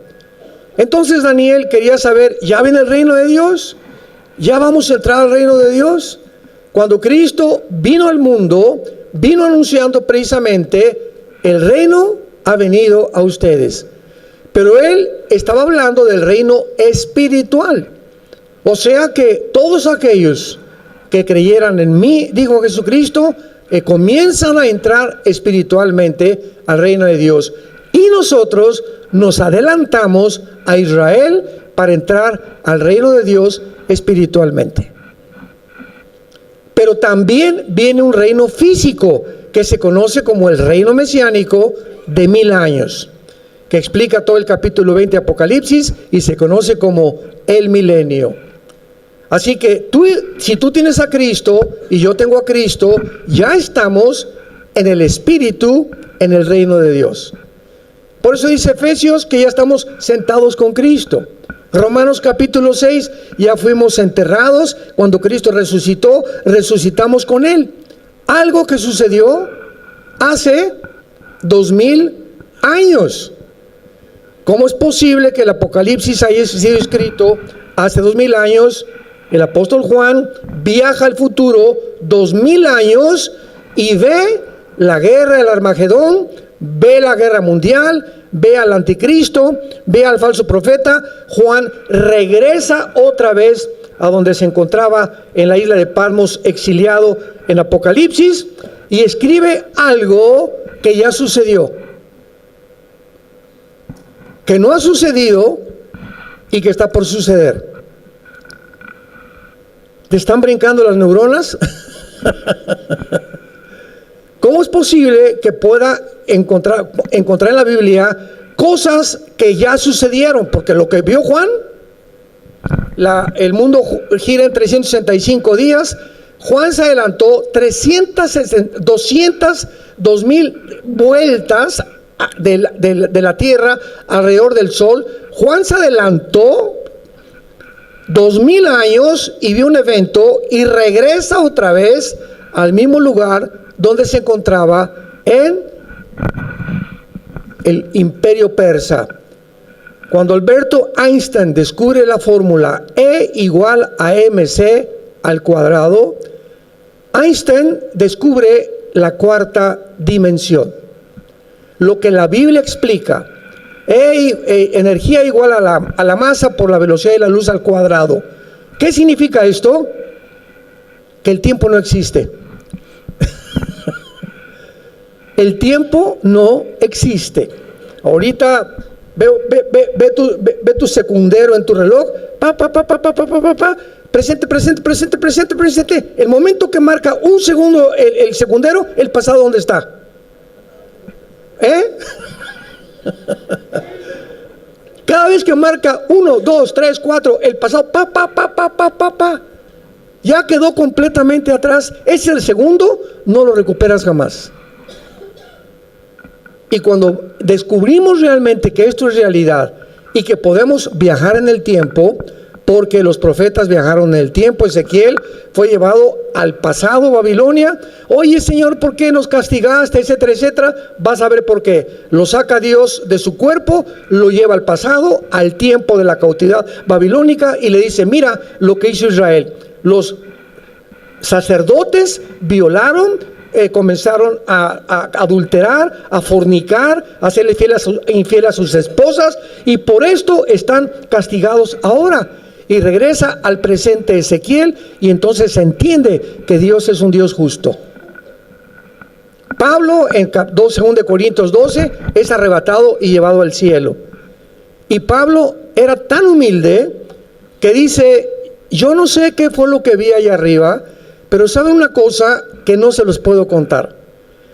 Entonces Daniel quería saber, ¿ya viene el reino de Dios? ¿Ya vamos a entrar al reino de Dios? Cuando Cristo vino al mundo, vino anunciando precisamente, el reino ha venido a ustedes. Pero Él estaba hablando del reino espiritual. O sea que todos aquellos que creyeran en mí, dijo Jesucristo, comienzan a entrar espiritualmente al reino de Dios. Y nosotros nos adelantamos a Israel para entrar al reino de Dios espiritualmente. Pero también viene un reino físico que se conoce como el reino mesiánico de 1000 años, que explica todo el capítulo 20 de Apocalipsis y se conoce como el milenio. Así que si tú tienes a Cristo y yo tengo a Cristo, ya estamos en el Espíritu, en el reino de Dios. Por eso dice Efesios que ya estamos sentados con Cristo. Romanos capítulo 6, ya fuimos enterrados, cuando Cristo resucitó, resucitamos con Él. Algo que sucedió hace 2000 años. ¿Cómo es posible que el Apocalipsis haya sido escrito hace 2000 años? El apóstol Juan viaja al futuro 2000 años y ve la guerra del Armagedón, ve la guerra mundial, ve al anticristo, ve al falso profeta. Juan regresa otra vez a donde se encontraba en la isla de Patmos, exiliado en Apocalipsis, y escribe algo que ya sucedió, que no ha sucedido y que está por suceder. ¿Te están brincando las neuronas? ¿Cómo es posible que pueda encontrar en la Biblia cosas que ya sucedieron? Porque lo que vio Juan, el mundo gira en 365 días. Juan se adelantó 200.000 vueltas de la tierra alrededor del sol. Juan se adelantó 2000 años y vio un evento y regresa otra vez al mismo lugar donde se encontraba en el Imperio Persa. Cuando Alberto Einstein descubre la fórmula E igual a mc al cuadrado, Einstein descubre la cuarta dimensión. Lo que la Biblia explica, energía igual a la masa por la velocidad de la luz al cuadrado. ¿Qué significa esto? Que el tiempo no existe. El tiempo no existe. Ahorita ve tu secundero en tu reloj. Presente. El momento que marca un segundo el secundero, el pasado, ¿dónde está? Cada vez que marca 1, 2, 3, 4, el pasado, ya quedó completamente atrás. Ese es el segundo, no lo recuperas jamás. Y cuando descubrimos realmente que esto es realidad y que podemos viajar en el tiempo, porque los profetas viajaron en el tiempo, Ezequiel fue llevado al pasado, Babilonia. Oye, Señor, ¿por qué nos castigaste? Etcétera, etcétera. Vas a ver por qué. Lo saca Dios de su cuerpo, lo lleva al pasado, al tiempo de la cautividad babilónica, y le dice: mira lo que hizo Israel. Los sacerdotes violaron, comenzaron a adulterar, a fornicar, a serle infiel a sus esposas, y por esto están castigados ahora. Y regresa al presente Ezequiel, y entonces se entiende que Dios es un Dios justo. Pablo en 2 Corintios 12 es arrebatado y llevado al cielo. Y Pablo era tan humilde que dice: yo no sé qué fue lo que vi allá arriba, pero saben una cosa que no se los puedo contar.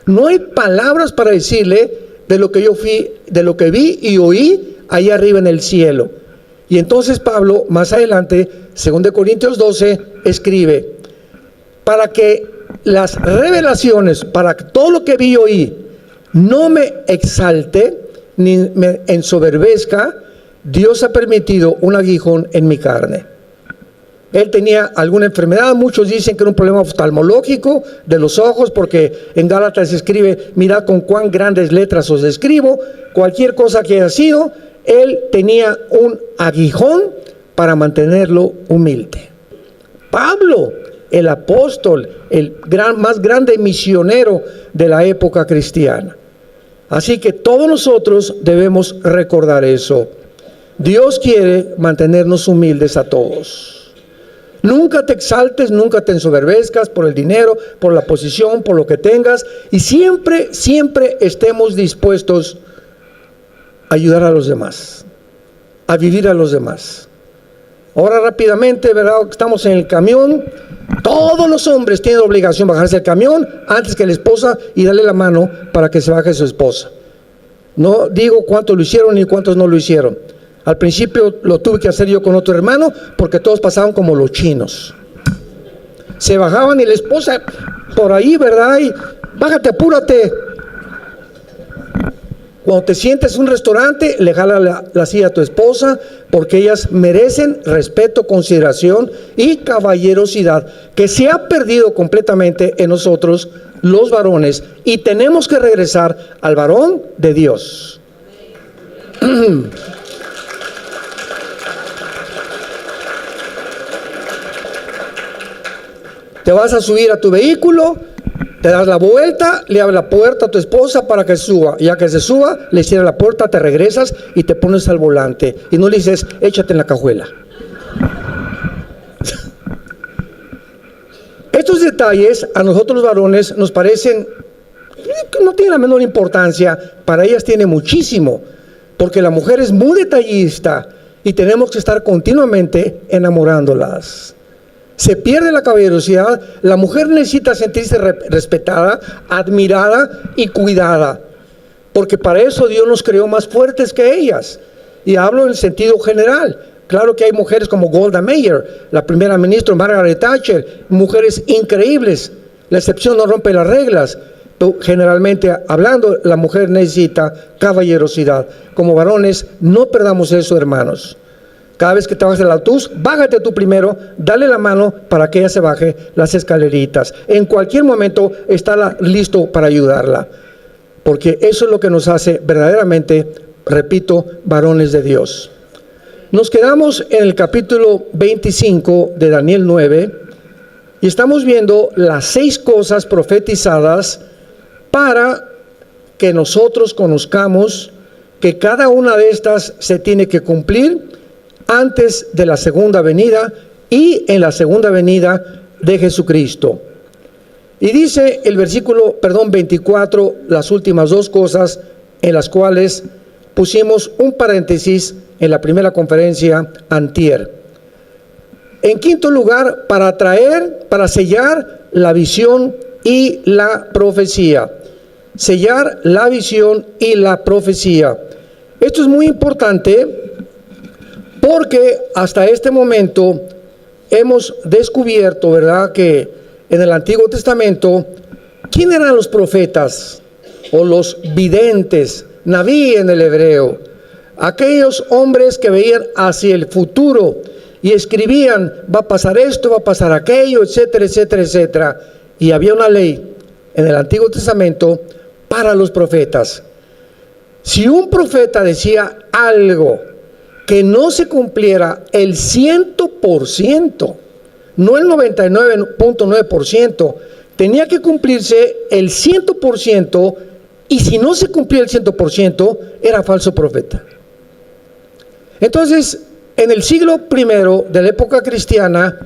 No hay palabras para decirle de lo que yo fui, de lo que vi y oí allá arriba en el cielo. Y entonces Pablo, más adelante, 2 Corintios 12, escribe: para que las revelaciones, para que todo lo que vi y oí no me exalte ni me ensoberbezca, Dios ha permitido un aguijón en mi carne. Él tenía alguna enfermedad, muchos dicen que era un problema oftalmológico de los ojos, porque en Gálatas se escribe: mirad con cuán grandes letras os escribo. Cualquier cosa que haya sido, él tenía un aguijón para mantenerlo humilde. Pablo, el apóstol, el más grande misionero de la época cristiana. Así que todos nosotros debemos recordar eso. Dios quiere mantenernos humildes a todos. Nunca te exaltes, nunca te ensoberbezcas por el dinero, por la posición, por lo que tengas, y siempre estemos dispuestos a ayudar a los demás, a vivir a los demás. Ahora rápidamente, ¿verdad? Estamos en el camión. Todos los hombres tienen obligación de bajarse del camión antes que la esposa y darle la mano para que se baje su esposa. No digo cuántos lo hicieron ni cuántos no lo hicieron. Al principio lo tuve que hacer yo con otro hermano, porque todos pasaban como los chinos. Se bajaban y la esposa por ahí, ¿verdad? Y bájate, apúrate. Cuando te sientes en un restaurante, le jala la silla a tu esposa, porque ellas merecen respeto, consideración y caballerosidad, que se ha perdido completamente en nosotros los varones, y tenemos que regresar al varón de Dios. Te vas a subir a tu vehículo, te das la vuelta, le abres la puerta a tu esposa para que suba. Ya que se suba, le cierras la puerta, te regresas y te pones al volante. Y no le dices: échate en la cajuela. Estos detalles a nosotros los varones nos parecen que no tienen la menor importancia. Para ellas tiene muchísimo, porque la mujer es muy detallista y tenemos que estar continuamente enamorándolas. Se pierde la caballerosidad. La mujer necesita sentirse respetada, admirada y cuidada, porque para eso Dios nos creó más fuertes que ellas. Y hablo en el sentido general. Claro que hay mujeres como Golda Meir, la primera ministra, Margaret Thatcher, mujeres increíbles. La excepción no rompe las reglas. Pero generalmente hablando, la mujer necesita caballerosidad. Como varones, no perdamos eso, hermanos. Cada vez que te bajes del autobús, bájate tú primero, dale la mano para que ella se baje las escaleritas. En cualquier momento está listo para ayudarla, porque eso es lo que nos hace verdaderamente, repito, varones de Dios. Nos quedamos en el capítulo 25 de Daniel 9 y estamos viendo las 6 cosas profetizadas para que nosotros conozcamos que cada una de estas se tiene que cumplir antes de la segunda venida y en la segunda venida de Jesucristo. Y dice el versículo, 24, las últimas 2 cosas en las cuales pusimos un paréntesis en la primera conferencia antier. En quinto lugar, para sellar la visión y la profecía. Sellar la visión y la profecía. Esto es muy importante porque hasta este momento hemos descubierto, ¿verdad?, que en el Antiguo Testamento, ¿quién eran los profetas o los videntes? Naví en el hebreo. Aquellos hombres que veían hacia el futuro y escribían, va a pasar esto, va a pasar aquello, etcétera, etcétera, etcétera. Y había una ley en el Antiguo Testamento para los profetas. Si un profeta decía algo que no se cumpliera el 100%, no el 99.9%, tenía que cumplirse el 100%, y si no se cumplía el 100%, era falso profeta. Entonces, en el siglo I de la época cristiana,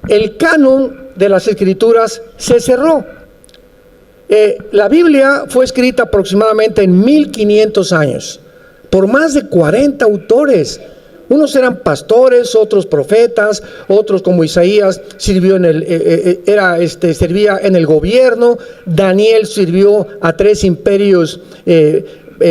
el canon de las escrituras se cerró. La Biblia fue escrita aproximadamente en 1500 años, por más de 40 autores. Unos eran pastores, otros profetas, otros como Isaías sirvió servía en el gobierno. Daniel sirvió a 3 imperios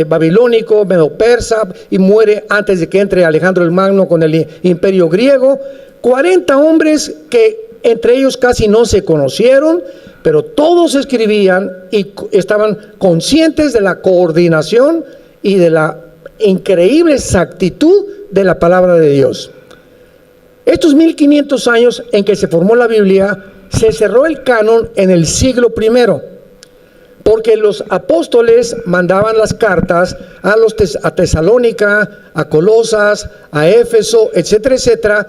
babilónico, medo-persa, y muere antes de que entre Alejandro el Magno con el imperio griego. 40 hombres que entre ellos casi no se conocieron, pero todos escribían y estaban conscientes de la coordinación y de la increíble exactitud de la palabra de Dios. Estos 1500 años en que se formó la Biblia, se cerró el canon en el siglo I, porque los apóstoles mandaban las cartas a Tesalónica, a Colosas, a Éfeso, etcétera, etcétera,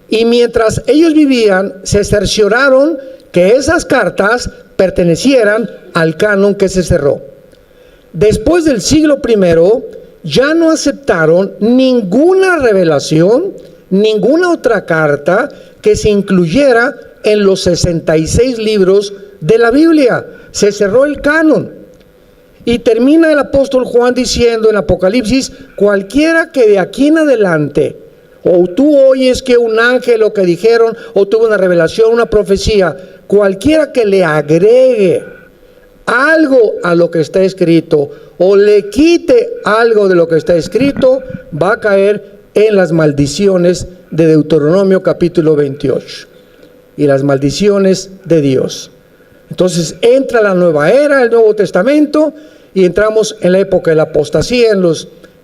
y mientras ellos vivían, se cercioraron que esas cartas pertenecieran al canon que se cerró. Después del siglo I, ya no aceptaron ninguna revelación, ninguna otra carta que se incluyera en los 66 libros de la Biblia. Se cerró el canon. Y termina el apóstol Juan diciendo en Apocalipsis, cualquiera que de aquí en adelante, o tú oyes que un ángel lo que dijeron, o tuvo una revelación, una profecía, cualquiera que le agregue algo a lo que está escrito, o le quite algo de lo que está escrito, va a caer en las maldiciones de Deuteronomio capítulo 28 y las maldiciones de Dios. Entonces entra la nueva era, el Nuevo Testamento, y entramos en la época de la apostasía,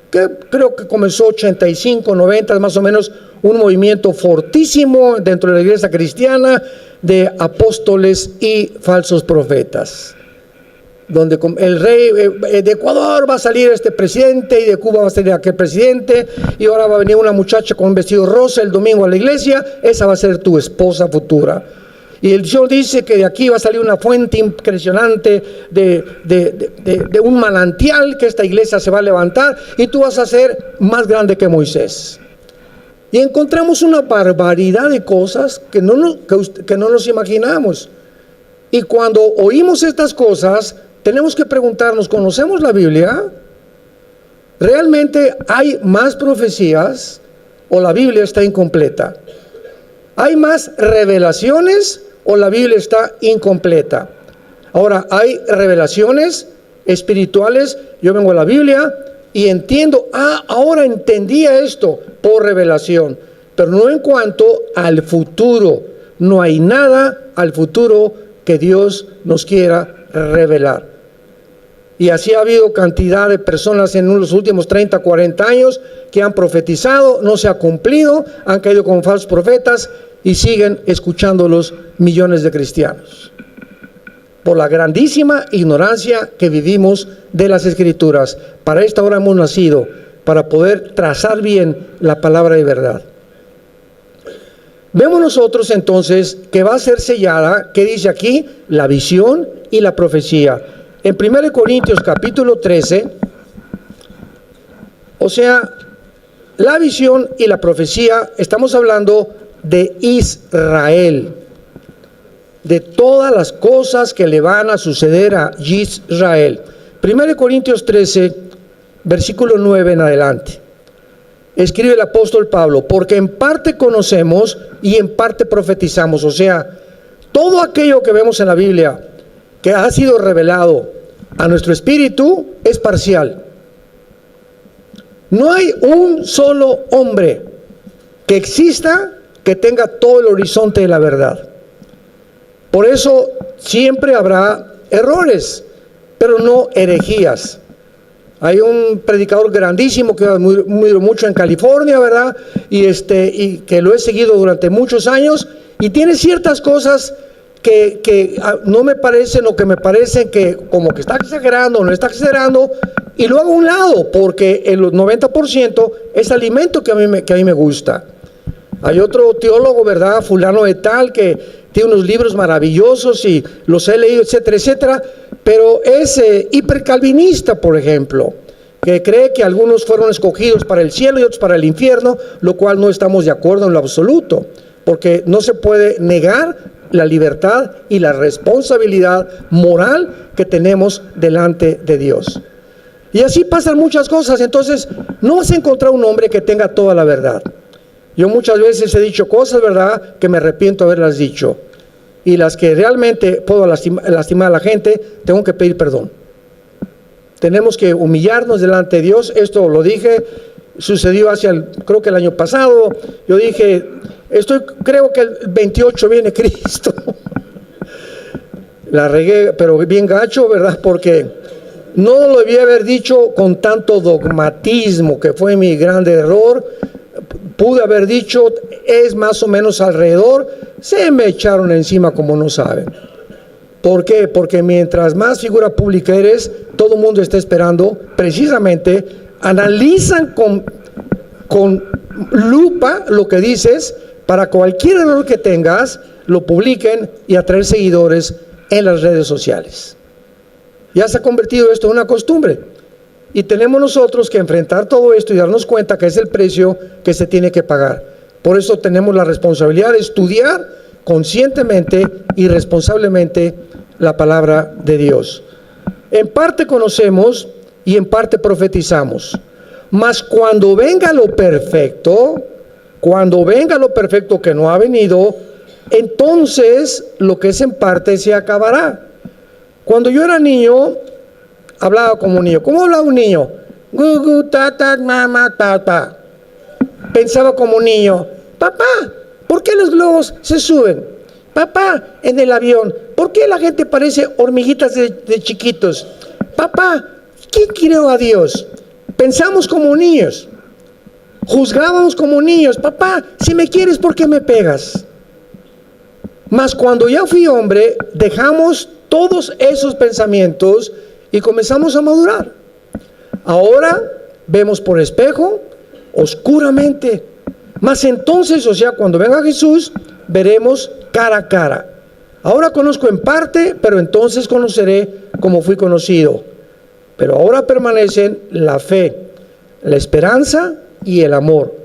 que creo que comenzó 85, 90, más o menos, un movimiento fortísimo dentro de la iglesia cristiana de apóstoles y falsos profetas, donde el rey de Ecuador va a salir este presidente, y de Cuba va a salir aquel presidente, y ahora va a venir una muchacha con un vestido rosa el domingo a la iglesia, esa va a ser tu esposa futura. Y el Señor dice que de aquí va a salir una fuente impresionante de un manantial, que esta iglesia se va a levantar y tú vas a ser más grande que Moisés. Y encontramos una barbaridad de cosas que no nos imaginamos. Y cuando oímos estas cosas, tenemos que preguntarnos, ¿conocemos la Biblia? ¿Realmente hay más profecías o la Biblia está incompleta? ¿Hay más revelaciones o la Biblia está incompleta? Ahora, hay revelaciones espirituales. Yo vengo a la Biblia y entiendo, ahora entendía esto por revelación, pero no en cuanto al futuro. No hay nada al futuro que Dios nos quiera revelar. Y así ha habido cantidad de personas en los últimos 30, 40 años que han profetizado, no se ha cumplido, han caído como falsos profetas y siguen escuchándolos millones de cristianos. Por la grandísima ignorancia que vivimos de las Escrituras. Para esta hora hemos nacido, para poder trazar bien la palabra de verdad. Vemos nosotros entonces que va a ser sellada, ¿qué dice aquí? La visión y la profecía. En 1 Corintios capítulo 13, o sea, la visión y la profecía, estamos hablando de Israel, de todas las cosas que le van a suceder a Israel. 1 Corintios 13, versículo 9 en adelante. Escribe el apóstol Pablo, porque en parte conocemos y en parte profetizamos. O sea, todo aquello que vemos en la Biblia que ha sido revelado a nuestro espíritu es parcial. No hay un solo hombre que exista que tenga todo el horizonte de la verdad. Por eso siempre habrá errores, pero no herejías. Hay un predicador grandísimo que admiro mucho en California, ¿verdad? Y que lo he seguido durante muchos años y tiene ciertas cosas que no me parecen o que me parecen que como que está exagerando o no está exagerando, y lo hago a un lado porque el 90% es alimento que a mí me gusta. Hay otro teólogo, ¿verdad? Fulano de tal, que tiene unos libros maravillosos y los he leído, etcétera, etcétera, pero es hipercalvinista, por ejemplo, que cree que algunos fueron escogidos para el cielo y otros para el infierno, lo cual no estamos de acuerdo en lo absoluto, porque no se puede negar la libertad y la responsabilidad moral que tenemos delante de Dios. Y así pasan muchas cosas. Entonces no vas a encontrar un hombre que tenga toda la verdad. Yo muchas veces he dicho cosas, ¿verdad?, que me arrepiento de haberlas dicho, y las que realmente puedo lastimar a la gente, tengo que pedir perdón. Tenemos que humillarnos delante de Dios. Esto lo dije, sucedió creo que el año pasado. Yo dije, creo que el 28 viene Cristo. La regué, pero bien gacho, ¿verdad? Porque no lo debía haber dicho con tanto dogmatismo, que fue mi gran error. Pude haber dicho, es más o menos alrededor. Se me echaron encima como no saben. ¿Por qué? Porque mientras más figura pública eres, todo el mundo está esperando, precisamente, analizan con lupa lo que dices, para cualquier error que tengas, lo publiquen y atraer seguidores en las redes sociales. Ya se ha convertido esto en una costumbre. Y tenemos nosotros que enfrentar todo esto y darnos cuenta que es el precio que se tiene que pagar. Por eso tenemos la responsabilidad de estudiar conscientemente y responsablemente la palabra de Dios. En parte conocemos y en parte profetizamos. Mas cuando venga lo perfecto que no ha venido, entonces lo que es en parte se acabará. Cuando yo era niño, hablaba como un niño. ¿Cómo hablaba un niño? Gugu, tata, mamá, tata. Pensaba como un niño. Papá, ¿por qué los globos se suben? Papá, en el avión, ¿por qué la gente parece hormiguitas de chiquitos? Papá, ¿quién creó a Dios? Pensamos como niños. Juzgábamos como niños. Papá, si me quieres, ¿por qué me pegas? Mas cuando ya fui hombre, dejamos todos esos pensamientos y comenzamos a madurar. Ahora vemos por espejo, oscuramente. Mas entonces, o sea, cuando venga Jesús, veremos cara a cara. Ahora conozco en parte, pero entonces conoceré como fui conocido. Pero ahora permanecen la fe, la esperanza y el amor.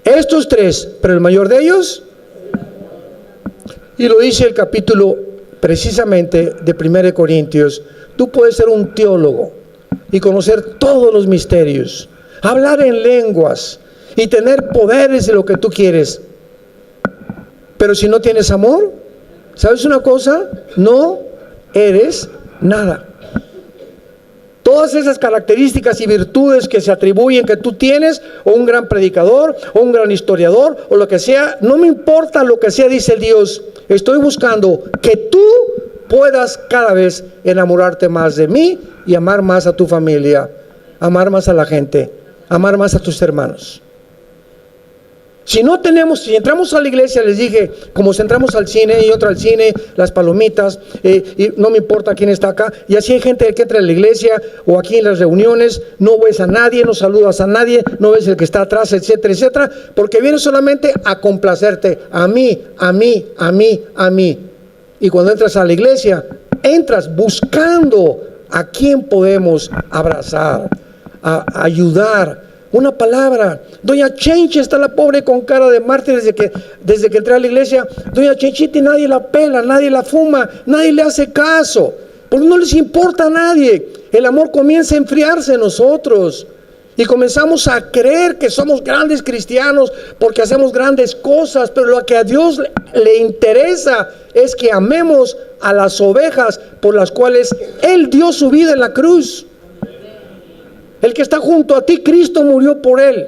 Estos tres, pero el mayor de ellos, y lo dice el capítulo precisamente de 1 Corintios, tú puedes ser un teólogo y conocer todos los misterios, hablar en lenguas y tener poderes de lo que tú quieres. Pero si no tienes amor, ¿sabes una cosa? No eres nada. Todas esas características y virtudes que se atribuyen que tú tienes, o un gran predicador, o un gran historiador, o lo que sea, no me importa lo que sea, dice el Dios. Estoy buscando que tú puedas cada vez enamorarte más de mí y amar más a tu familia, amar más a la gente, amar más a tus hermanos. Si entramos a la iglesia, les dije, como si entramos al cine y otra al cine, las palomitas, y no me importa quién está acá, y así hay gente que entra a la iglesia o aquí en las reuniones, no ves a nadie, no saludas a nadie, no ves el que está atrás, etcétera, etcétera, porque viene solamente a complacerte, a mí, a mí, a mí, a mí. Y cuando entras a la iglesia, entras buscando a quién podemos abrazar, a ayudar. Una palabra. Doña Chenchi está la pobre con cara de mártir desde que entré a la iglesia. Doña Chenchita, nadie la pela, nadie la fuma, nadie le hace caso, porque no les importa a nadie. El amor comienza a enfriarse en nosotros y comenzamos a creer que somos grandes cristianos porque hacemos grandes cosas, pero lo que a Dios le interesa es que amemos a las ovejas por las cuales Él dio su vida en la cruz. El que está junto a ti, Cristo murió por él.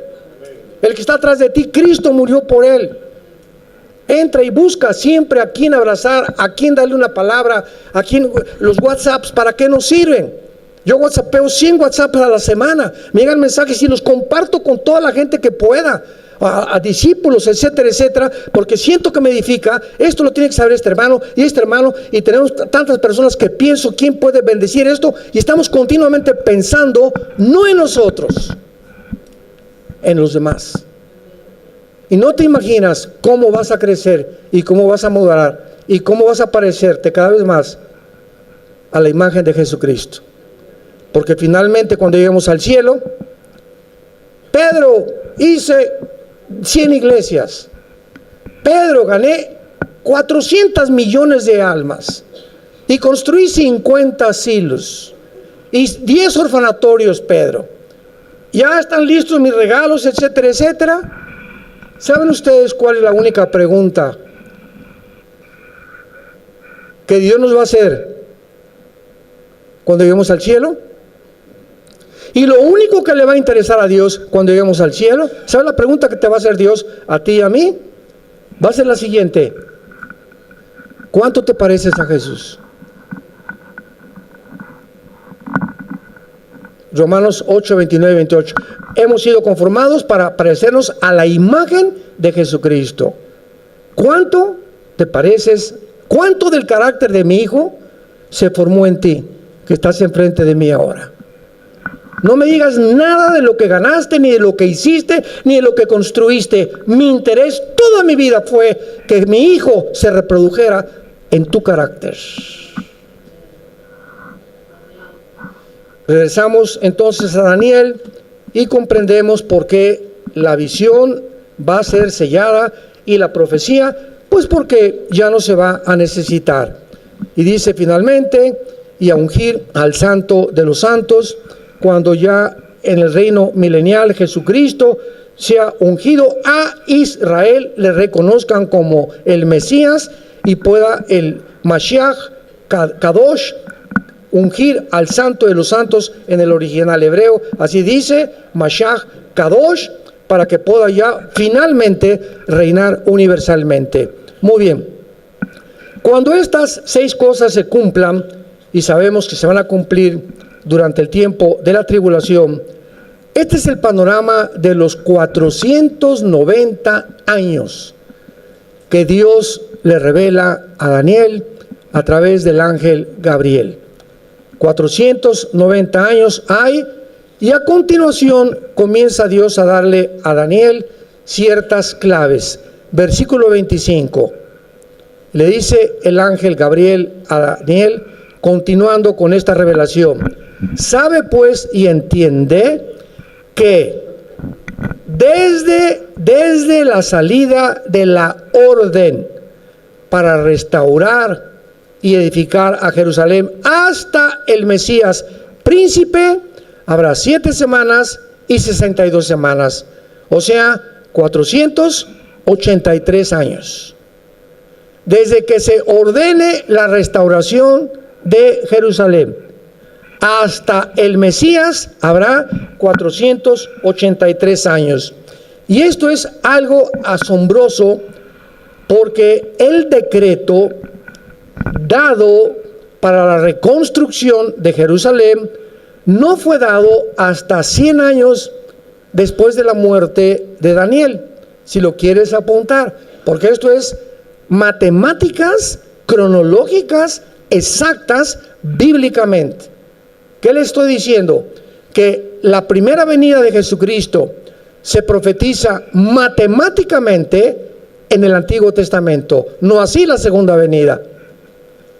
El que está atrás de ti, Cristo murió por él. Entra y busca siempre a quién abrazar, a quién darle una palabra, a quién. Los WhatsApps, ¿para qué nos sirven? Yo WhatsAppeo 100 WhatsApps a la semana. Me llegan mensajes y los comparto con toda la gente que pueda. A discípulos, etcétera, etcétera, porque siento que me edifica. Esto lo tiene que saber este hermano, y tenemos tantas personas que pienso quién puede bendecir esto, y estamos continuamente pensando no en nosotros, en los demás. Y no te imaginas cómo vas a crecer y cómo vas a madurar y cómo vas a parecerte cada vez más a la imagen de Jesucristo, porque finalmente cuando lleguemos al cielo, Pedro hice 100 iglesias. Pedro, gané 400 millones de almas y construí 50 asilos y 10 orfanatorios, Pedro. Ya están listos mis regalos, etcétera, etcétera. ¿Saben ustedes cuál es la única pregunta que Dios nos va a hacer cuando lleguemos al cielo? Y lo único que le va a interesar a Dios cuando lleguemos al cielo, ¿sabes la pregunta que te va a hacer Dios a ti y a mí? Va a ser la siguiente: ¿cuánto te pareces a Jesús? Romanos 8, 29 y 28. Hemos sido conformados para parecernos a la imagen de Jesucristo. ¿Cuánto te pareces? ¿Cuánto del carácter de mi Hijo se formó en ti, que estás enfrente de mí ahora? No me digas nada de lo que ganaste, ni de lo que hiciste, ni de lo que construiste. Mi interés toda mi vida fue que mi hijo se reprodujera en tu carácter. Regresamos entonces a Daniel y comprendemos por qué la visión va a ser sellada y la profecía, pues porque ya no se va a necesitar. Y dice finalmente, y a ungir al Santo de los Santos, cuando ya en el reino milenial Jesucristo sea ungido a Israel, le reconozcan como el Mesías y pueda el Mashiach Kadosh ungir al Santo de los Santos en el original hebreo. Así dice, Mashiach Kadosh, para que pueda ya finalmente reinar universalmente. Muy bien. Cuando estas 6 cosas se cumplan, y sabemos que se van a cumplir durante el tiempo de la tribulación, este es el panorama de los 490 años que Dios le revela a Daniel a través del ángel Gabriel. 490 años hay, y a continuación comienza Dios a darle a Daniel ciertas claves. Versículo 25, le dice el ángel Gabriel a Daniel, continuando con esta revelación: sabe pues y entiende que desde la salida de la orden para restaurar y edificar a Jerusalén hasta el Mesías príncipe, habrá 7 semanas y 62 semanas, o sea, 483 años. Desde que se ordene la restauración de Jerusalén hasta el Mesías habrá 483 años. Y esto es algo asombroso, porque el decreto dado para la reconstrucción de Jerusalén no fue dado hasta 100 años después de la muerte de Daniel, si lo quieres apuntar, porque esto es matemáticas cronológicas exactas bíblicamente. ¿Qué le estoy diciendo? Que la primera venida de Jesucristo se profetiza matemáticamente en el Antiguo Testamento, no así la segunda venida,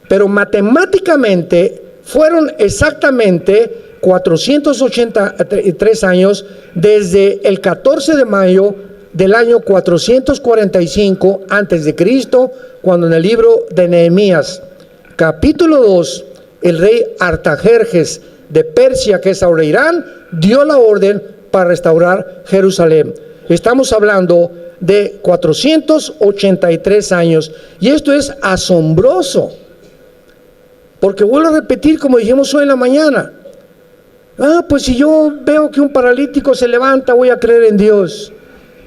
pero matemáticamente fueron exactamente 483 años desde el 14 de mayo del año 445 antes de Cristo, cuando en el libro de Nehemías, capítulo 2, el rey Artajerjes de Persia, que es ahora Irán, dio la orden para restaurar Jerusalén. Estamos hablando de 483 años, y esto es asombroso, porque vuelvo a repetir, como dijimos hoy en la mañana, pues si yo veo que un paralítico se levanta, voy a creer en Dios.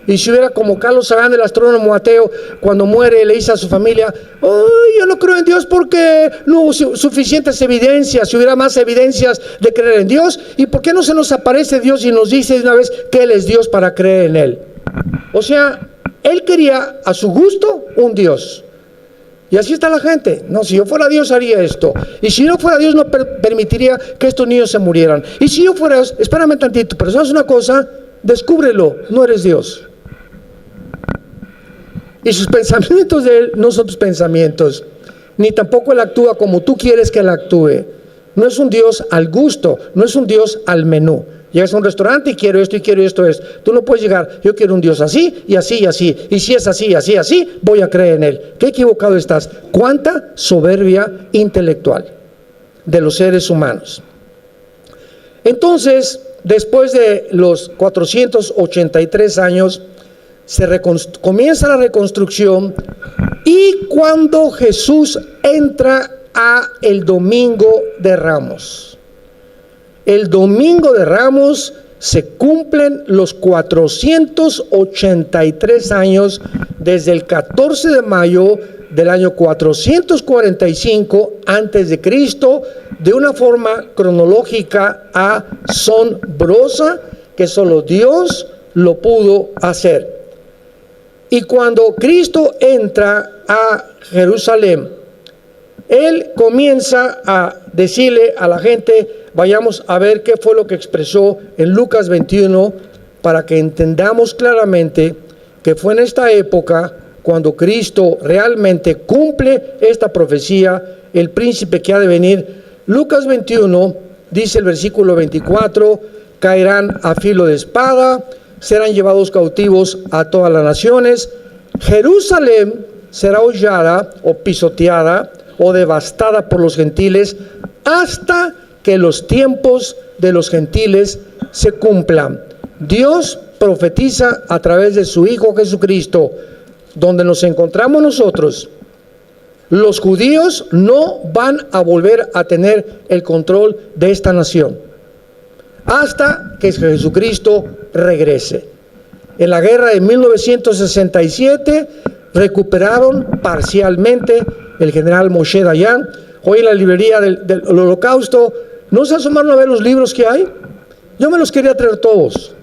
Y si hubiera como Carlos Sagan, el astrónomo ateo, cuando muere le dice a su familia, yo no creo en Dios porque no hubo suficientes evidencias, si hubiera más evidencias de creer en Dios, ¿y por qué no se nos aparece Dios y nos dice de una vez que Él es Dios para creer en Él? O sea, Él quería a su gusto un Dios. Y así está la gente. No, si yo fuera Dios haría esto. Y si yo fuera Dios no permitiría que estos niños se murieran. Y si yo fuera Dios, espérame tantito, pero ¿sabes una cosa? Descúbrelo, no eres Dios. Y sus pensamientos de Él no son tus pensamientos. Ni tampoco Él actúa como tú quieres que Él actúe. No es un Dios al gusto, no es un Dios al menú. Llegas a un restaurante y quiero esto y quiero esto. Tú no puedes llegar, yo quiero un Dios así y así y así. Y si es así, así, así, voy a creer en Él. Qué equivocado estás. Cuánta soberbia intelectual de los seres humanos. Entonces, después de los 483 años, comienza la reconstrucción, y cuando Jesús entra a el Domingo de Ramos, el Domingo de Ramos se cumplen los 483 años desde el 14 de mayo del año 445 antes de Cristo, de una forma cronológica asombrosa que solo Dios lo pudo hacer. Y cuando Cristo entra a Jerusalén, Él comienza a decirle a la gente, vayamos a ver qué fue lo que expresó en Lucas 21, para que entendamos claramente que fue en esta época cuando Cristo realmente cumple esta profecía, el príncipe que ha de venir. Lucas 21, dice el versículo 24, caerán a filo de espada, serán llevados cautivos a todas las naciones, Jerusalén será hollada o pisoteada o devastada por los gentiles hasta que los tiempos de los gentiles se cumplan. Dios profetiza a través de su Hijo Jesucristo, donde nos encontramos nosotros. Los judíos no van a volver a tener el control de esta nación hasta que Jesucristo regrese. En la guerra de 1967 recuperaron parcialmente el general Moshe Dayan. Hoy en la librería del Holocausto, ¿no se asomaron a ver los libros que hay? Yo me los quería traer todos.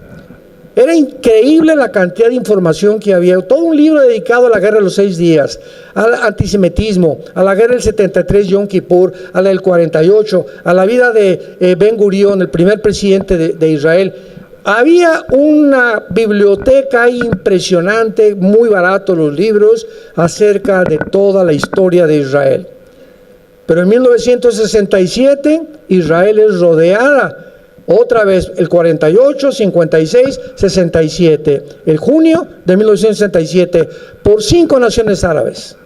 Era increíble la cantidad de información que había. Todo un libro dedicado a la guerra de los 6 días, al antisemitismo, a la guerra del 73, Yom Kippur, a la del 48, a la vida de Ben Gurión, el primer presidente de Israel. Había una biblioteca impresionante, muy barato los libros, acerca de toda la historia de Israel. Pero en 1967, Israel es rodeada. Otra vez, el 48, 56, 67, el junio de 1967, por 5 naciones árabes.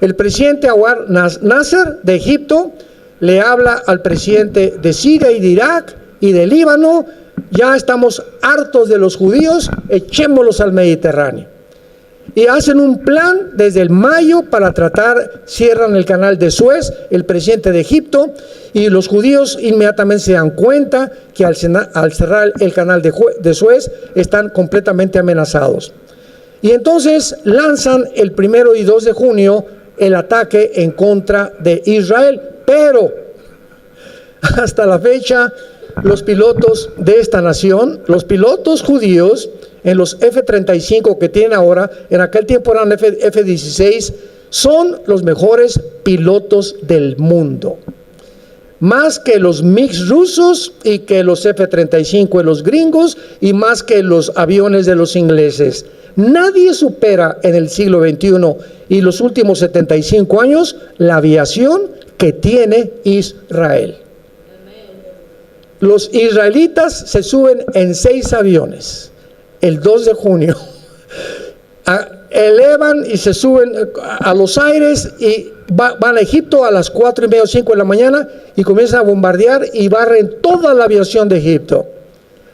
El presidente Anwar Nasser de Egipto le habla al presidente de Siria y de Irak y de Líbano: ya estamos hartos de los judíos, echémoslos al Mediterráneo. Y hacen un plan desde el mayo para tratar, cierran el canal de Suez, el presidente de Egipto, y los judíos inmediatamente se dan cuenta que al cerrar el canal de Suez están completamente amenazados. Y entonces lanzan el 1 y 2 de junio el ataque en contra de Israel. Pero hasta la fecha, los pilotos de esta nación, los pilotos judíos en los F-35 que tienen ahora, en aquel tiempo eran F-16, son los mejores pilotos del mundo. Más que los MiG rusos y que los F-35 de los gringos y más que los aviones de los ingleses. Nadie supera en el siglo XXI y los últimos 75 años la aviación que tiene Israel. Los israelitas se suben en 6 aviones el 2 de junio. Elevan y se suben a los aires y van a Egipto a las 4:30 o 5 de la mañana y comienzan a bombardear y barren toda la aviación de Egipto.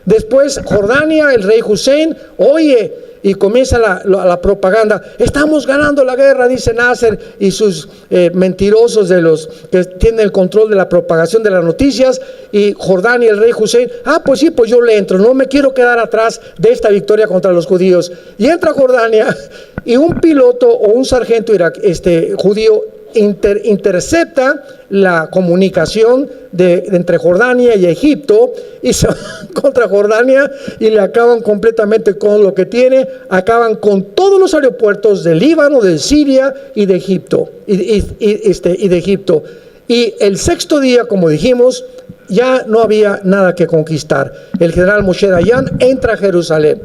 Después Jordania, el rey Hussein, oye, y comienza la propaganda. Estamos ganando la guerra, dice Nasser y sus mentirosos de los que tienen el control de la propagación de las noticias. Y Jordania, el rey Hussein, pues sí, pues yo le entro, no me quiero quedar atrás de esta victoria contra los judíos. Y entra Jordania y un piloto o un sargento judío intercepta la comunicación entre Jordania y Egipto y se van contra Jordania y le acaban completamente con lo que tiene, acaban con todos los aeropuertos del Líbano, de Siria y de Egipto. Y de Egipto. Y el 6º día, como dijimos, ya no había nada que conquistar. El general Moshe Dayan entra a Jerusalén.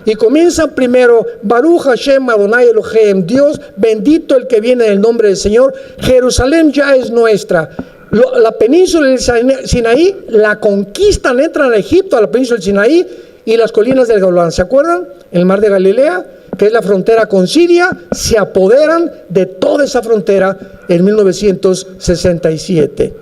Y comienzan primero, Baruch Hashem Adonai Elohim, Dios bendito el que viene en el nombre del Señor. Jerusalén ya es nuestra. La península del Sinaí la conquistan, entran a Egipto, a la península del Sinaí y las colinas del Golán. ¿Se acuerdan? El mar de Galilea, que es la frontera con Siria, se apoderan de toda esa frontera en 1967.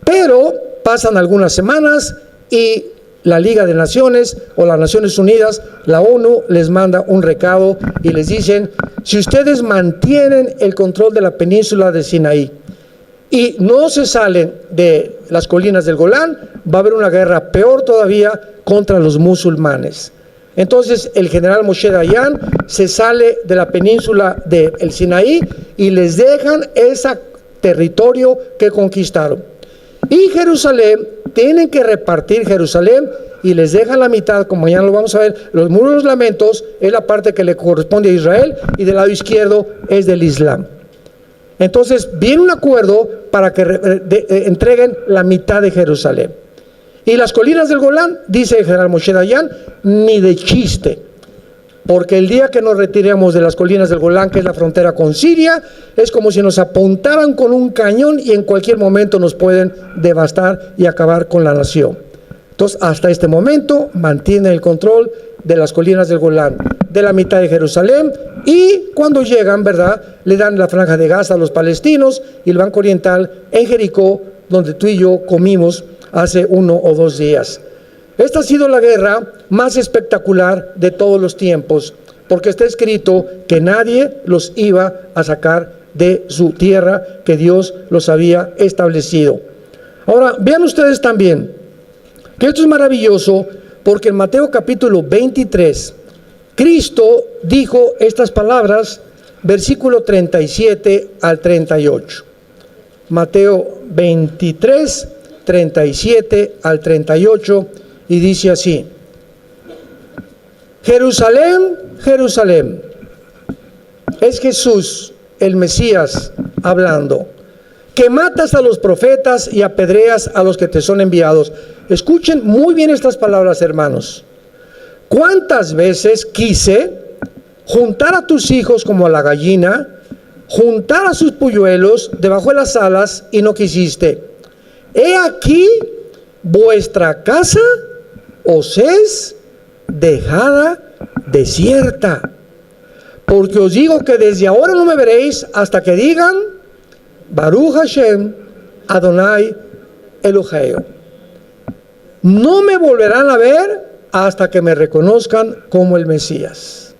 Pero pasan algunas semanas y la Liga de Naciones o las Naciones Unidas, la ONU, les manda un recado y les dicen: si ustedes mantienen el control de la península de Sinaí y no se salen de las colinas del Golán, va a haber una guerra peor todavía contra los musulmanes. Entonces el general Moshe Dayan se sale de la península del Sinaí y les dejan ese territorio que conquistaron. Y Jerusalén, tienen que repartir Jerusalén y les dejan la mitad, como ya lo vamos a ver. Los muros de los lamentos es la parte que le corresponde a Israel y del lado izquierdo es del Islam. Entonces viene un acuerdo para que entreguen la mitad de Jerusalén. Y las colinas del Golán, dice el general Moshe Dayan, ni de chiste. Porque el día que nos retiremos de las colinas del Golán, que es la frontera con Siria, es como si nos apuntaran con un cañón y en cualquier momento nos pueden devastar y acabar con la nación. Entonces, hasta este momento, mantienen el control de las colinas del Golán, de la mitad de Jerusalén, y cuando llegan, ¿verdad?, le dan la franja de Gaza a los palestinos y el Banco Oriental en Jericó, donde tú y yo comimos hace 1 o 2 días. Esta ha sido la guerra más espectacular de todos los tiempos, porque está escrito que nadie los iba a sacar de su tierra, que Dios los había establecido. Ahora, vean ustedes también que esto es maravilloso, porque en Mateo capítulo 23, Cristo dijo estas palabras, versículo 37 al 38. Mateo 23, 37 al 38. Y dice así: Jerusalén, Jerusalén, es Jesús el Mesías hablando, que matas a los profetas y apedreas a los que te son enviados. Escuchen muy bien estas palabras, hermanos. ¿Cuántas veces quise juntar a tus hijos como a la gallina, juntar a sus polluelos debajo de las alas, y no quisiste? He aquí, vuestra casa os es dejada desierta, porque os digo que desde ahora no me veréis hasta que digan Baruch Hashem Adonai Eloheo. No me volverán a ver hasta que me reconozcan como el Mesías.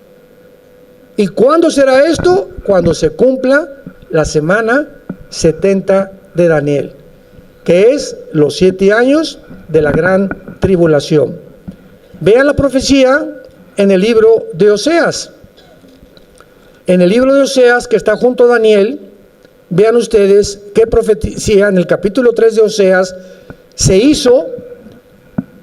¿Y cuándo será esto? Cuando se cumpla la semana 70 de Daniel, que es los 7 años de la gran tribulación. Vean la profecía en el libro de Oseas. En el libro de Oseas, que está junto a Daniel, vean ustedes qué profecía en el capítulo 3 de Oseas se hizo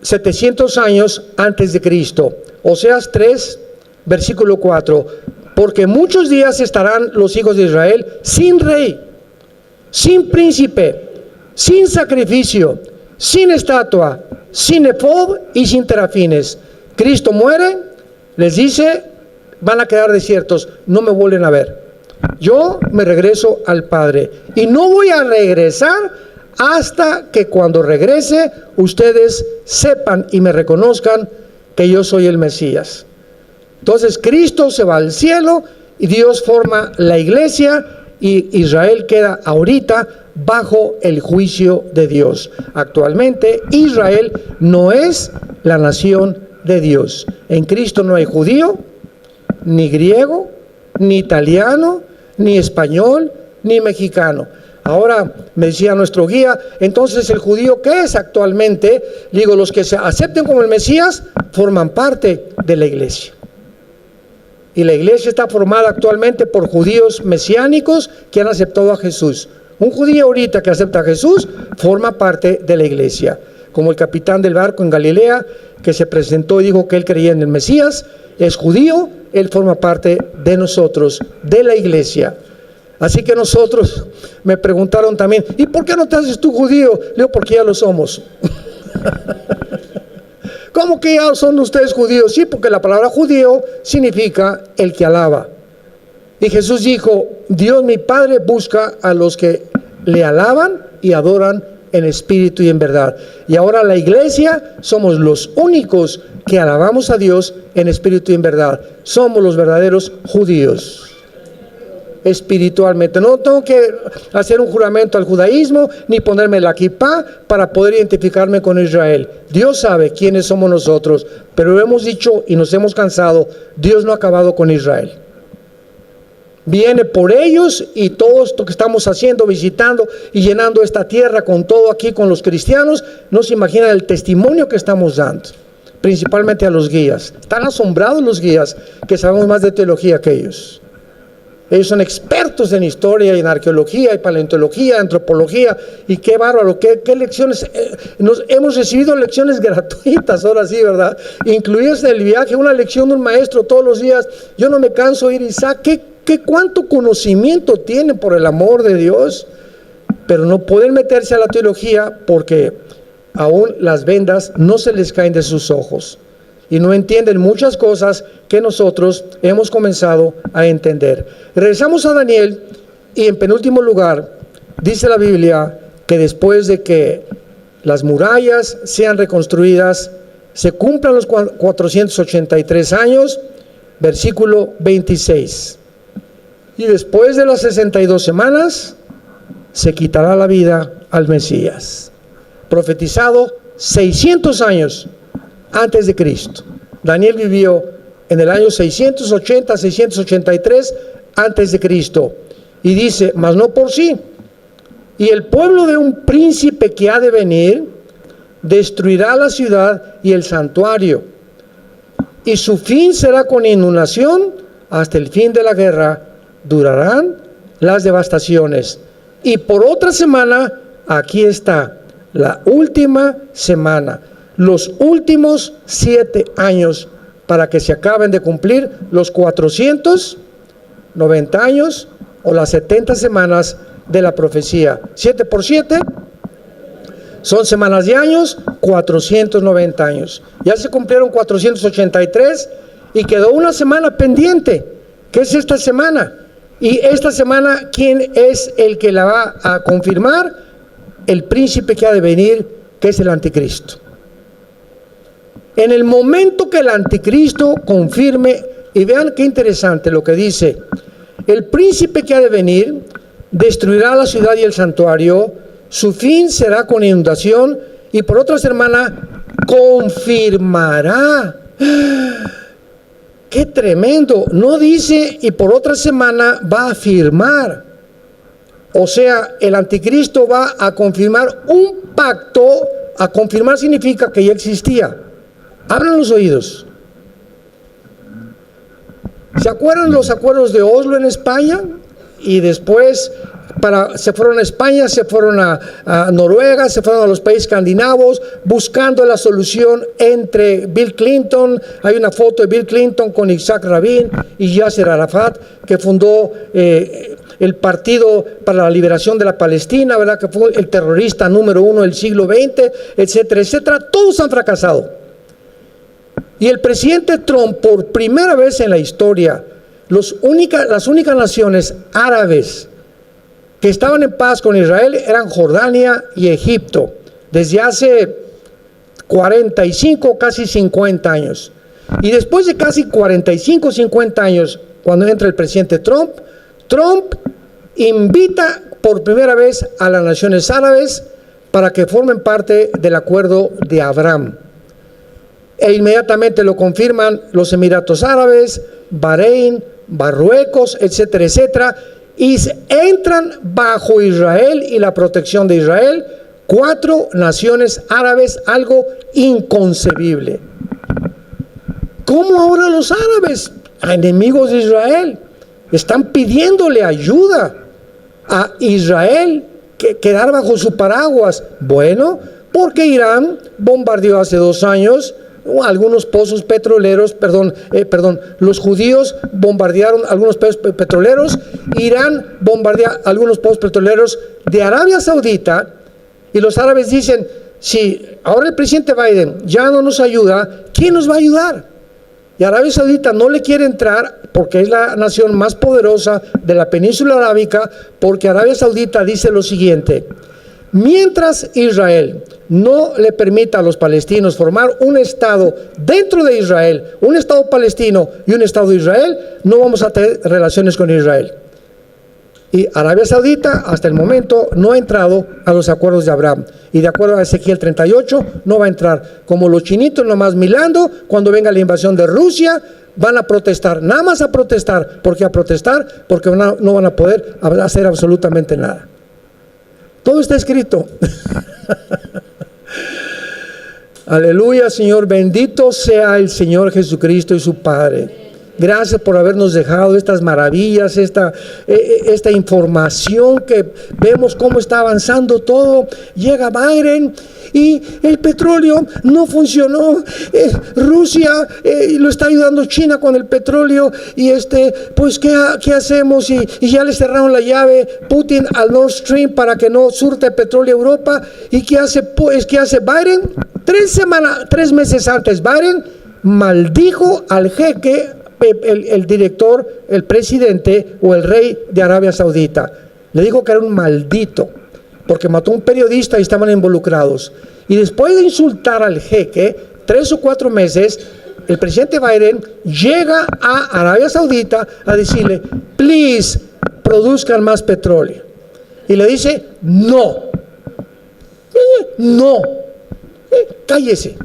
700 años antes de Cristo. Oseas 3, versículo 4. Porque muchos días estarán los hijos de Israel sin rey, sin príncipe, sin sacrificio, sin estatua, sin efod y sin terafines. Cristo muere, les dice, van a quedar desiertos, no me vuelven a ver. Yo me regreso al Padre y no voy a regresar hasta que cuando regrese ustedes sepan y me reconozcan que yo soy el Mesías. Entonces Cristo se va al cielo y Dios forma la iglesia y Israel queda ahorita bajo el juicio de Dios. Actualmente Israel no es la nación de Dios. En Cristo no hay judío, ni griego, ni italiano, ni español, ni mexicano. Ahora me decía nuestro guía, entonces el judío, ¿qué es actualmente? Digo, los que se acepten como el Mesías forman parte de la iglesia. Y la iglesia está formada actualmente por judíos mesiánicos que han aceptado a Jesús. Un judío ahorita que acepta a Jesús forma parte de la iglesia. Como el capitán del barco en Galilea que se presentó y dijo que él creía en el Mesías, es judío, él forma parte de nosotros, de la iglesia. Así que nosotros, me preguntaron también, ¿y por qué no te haces tú judío? Le digo, porque ya lo somos. ¿Cómo que ya son ustedes judíos? Sí, porque la palabra judío significa el que alaba. Y Jesús dijo, Dios mi Padre busca a los que le alaban y adoran en espíritu y en verdad. Y ahora la iglesia somos los únicos que alabamos a Dios en espíritu y en verdad. Somos los verdaderos judíos. Espiritualmente, no tengo que hacer un juramento al judaísmo ni ponerme la kipá para poder identificarme con Israel. Dios sabe quiénes somos nosotros, pero hemos dicho y nos hemos cansado, Dios no ha acabado con Israel. Viene por ellos y todo esto que estamos haciendo, visitando y llenando esta tierra con todo aquí, con los cristianos, no se imaginan el testimonio que estamos dando, principalmente a los guías. Están asombrados los guías que sabemos más de teología que ellos. Ellos son expertos en historia y en arqueología y paleontología, antropología, y qué bárbaro, qué lecciones. Hemos recibido lecciones gratuitas, ahora sí, ¿verdad? Incluidas en el viaje, una lección de un maestro todos los días. Yo no me canso de ir, Isaac, cuánto conocimiento tienen por el amor de Dios, pero no pueden meterse a la teología porque aún las vendas no se les caen de sus ojos. Y no entienden muchas cosas que nosotros hemos comenzado a entender. Regresamos a Daniel y en penúltimo lugar dice la Biblia que después de que las murallas sean reconstruidas, se cumplan los 483 años, versículo 26. Y después de las 62 semanas se quitará la vida al Mesías. Profetizado 600 años antes de Cristo. Daniel vivió en el año 680, 683 antes de Cristo. Y dice, mas no por sí. Y el pueblo de un príncipe que ha de venir destruirá la ciudad y el santuario. Y su fin será con inundación hasta el fin de la guerra. Durarán las devastaciones. Y por otra semana, aquí está, la última semana. Los últimos 7 años para que se acaben de cumplir los 490 años o las 70 semanas de la profecía. 7 por 7 son semanas de años, 490 años. Ya se cumplieron 483 y quedó una semana pendiente, que es esta semana. Y esta semana, ¿quién es el que la va a confirmar? El príncipe que ha de venir, que es el anticristo. En el momento que el anticristo confirme, y vean qué interesante lo que dice, el príncipe que ha de venir destruirá la ciudad y el santuario, su fin será con inundación, y por otra semana confirmará. ¡Qué tremendo! No dice, y por otra semana va a afirmar. O sea, el anticristo va a confirmar un pacto. A confirmar significa que ya existía. Abran los oídos. ¿Se acuerdan los acuerdos de Oslo en España? Y después se fueron a España, se fueron a Noruega, se fueron a los países escandinavos, buscando la solución entre Bill Clinton. Hay una foto de Bill Clinton con Isaac Rabin y Yasser Arafat, que fundó el Partido para la Liberación de la Palestina, ¿verdad? Que fue el terrorista número 1 del siglo XX, etcétera, etcétera. Todos han fracasado. Y el presidente Trump, por primera vez en la historia, las únicas naciones árabes que estaban en paz con Israel eran Jordania y Egipto, desde hace 45, casi 50 años. Y después de casi 45, 50 años, cuando entra el presidente Trump invita por primera vez a las naciones árabes para que formen parte del acuerdo de Abraham. E inmediatamente lo confirman los Emiratos Árabes, Bahrein, Marruecos, etcétera, etcétera, y entran bajo Israel y la protección de Israel 4 naciones árabes, algo inconcebible. ¿Cómo ahora los árabes, enemigos de Israel, están pidiéndole ayuda a Israel que quedar bajo su paraguas? Bueno, porque Irán bombardeó hace 2 años algunos pozos petroleros, los judíos bombardearon algunos pozos petroleros, Irán bombardea algunos pozos petroleros de Arabia Saudita, y los árabes dicen, si ahora el presidente Biden ya no nos ayuda, ¿quién nos va a ayudar? Y Arabia Saudita no le quiere entrar porque es la nación más poderosa de la península arábica, porque Arabia Saudita dice lo siguiente: mientras Israel no le permita a los palestinos formar un estado dentro de Israel, un estado palestino y un estado de Israel, no vamos a tener relaciones con Israel. Y Arabia Saudita hasta el momento no ha entrado a los acuerdos de Abraham, y de acuerdo a Ezequiel 38 no va a entrar. Como los chinitos nomás milando, cuando venga la invasión de Rusia van a protestar, nada más a protestar. ¿Por qué a protestar? Porque no van a poder hacer absolutamente nada. Todo está escrito. Aleluya, Señor, bendito sea el Señor Jesucristo y su Padre. Gracias por habernos dejado estas maravillas, esta información que vemos cómo está avanzando todo. Llega Biden y el petróleo no funcionó. Rusia lo está ayudando China con el petróleo y pues ¿qué hacemos? Y ya le cerraron la llave Putin al Nord Stream para que no surte petróleo a Europa. ¿Y qué hace Biden? 3 meses antes, Biden maldijo al jeque, el director, el presidente o el rey de Arabia Saudita. Le dijo que era un maldito porque mató a un periodista y estaban involucrados. Y después de insultar al jeque 3 o 4 meses, el presidente Biden llega a Arabia Saudita a decirle: please, produzcan más petróleo. Y le dice: no, cállese.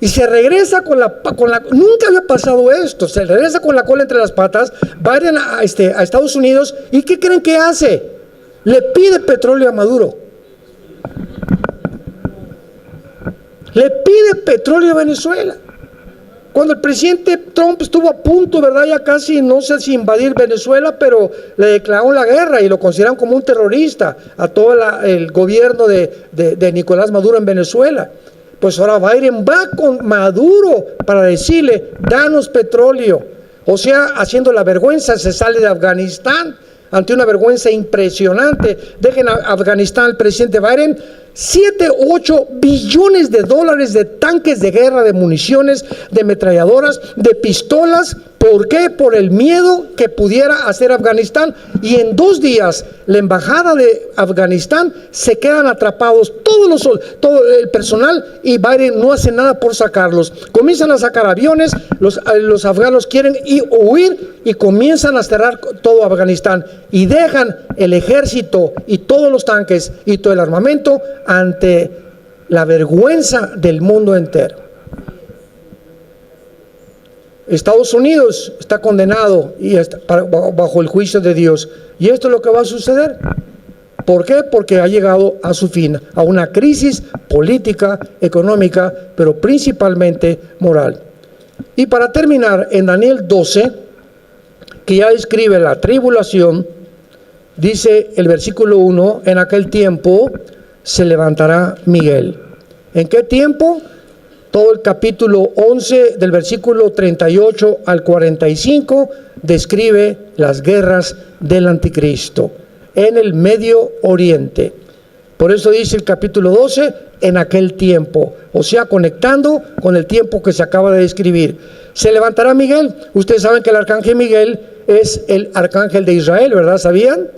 Y se regresa nunca había pasado esto, se regresa con la cola entre las patas, Biden a Estados Unidos, ¿y qué creen que hace? Le pide petróleo a Maduro. Le pide petróleo a Venezuela. Cuando el presidente Trump estuvo a punto, ¿verdad? Ya casi, no sé si invadir Venezuela, pero le declararon la guerra y lo consideraron como un terrorista a todo el gobierno de Nicolás Maduro en Venezuela. Pues ahora Biden va con Maduro para decirle: danos petróleo. O sea, haciendo la vergüenza, se sale de Afganistán ante una vergüenza impresionante. Dejen a Afganistán al presidente Biden 7-8 billones de dólares de tanques de guerra, de municiones, de ametralladoras, de pistolas. ¿Por qué? Por el miedo que pudiera hacer Afganistán. Y en 2 días la embajada de Afganistán se quedan atrapados todo el personal, y Biden no hace nada por sacarlos. Comienzan a sacar aviones, los afganos quieren huir y comienzan a cerrar todo Afganistán y dejan el ejército y todos los tanques y todo el armamento ante la vergüenza del mundo entero. Estados Unidos está condenado y está bajo el juicio de Dios. Y esto es lo que va a suceder. ¿Por qué? Porque ha llegado a su fin, a una crisis política, económica, pero principalmente moral. Y para terminar, en Daniel 12, que ya describe la tribulación, dice el versículo 1, en aquel tiempo se levantará Miguel. ¿En qué tiempo? Todo el capítulo 11 del versículo 38 al 45 describe las guerras del anticristo en el Medio Oriente. Por eso dice el capítulo 12, en aquel tiempo, o sea, conectando con el tiempo que se acaba de describir. Se levantará Miguel. Ustedes saben que el arcángel Miguel es el arcángel de Israel, ¿verdad? ¿Sabían?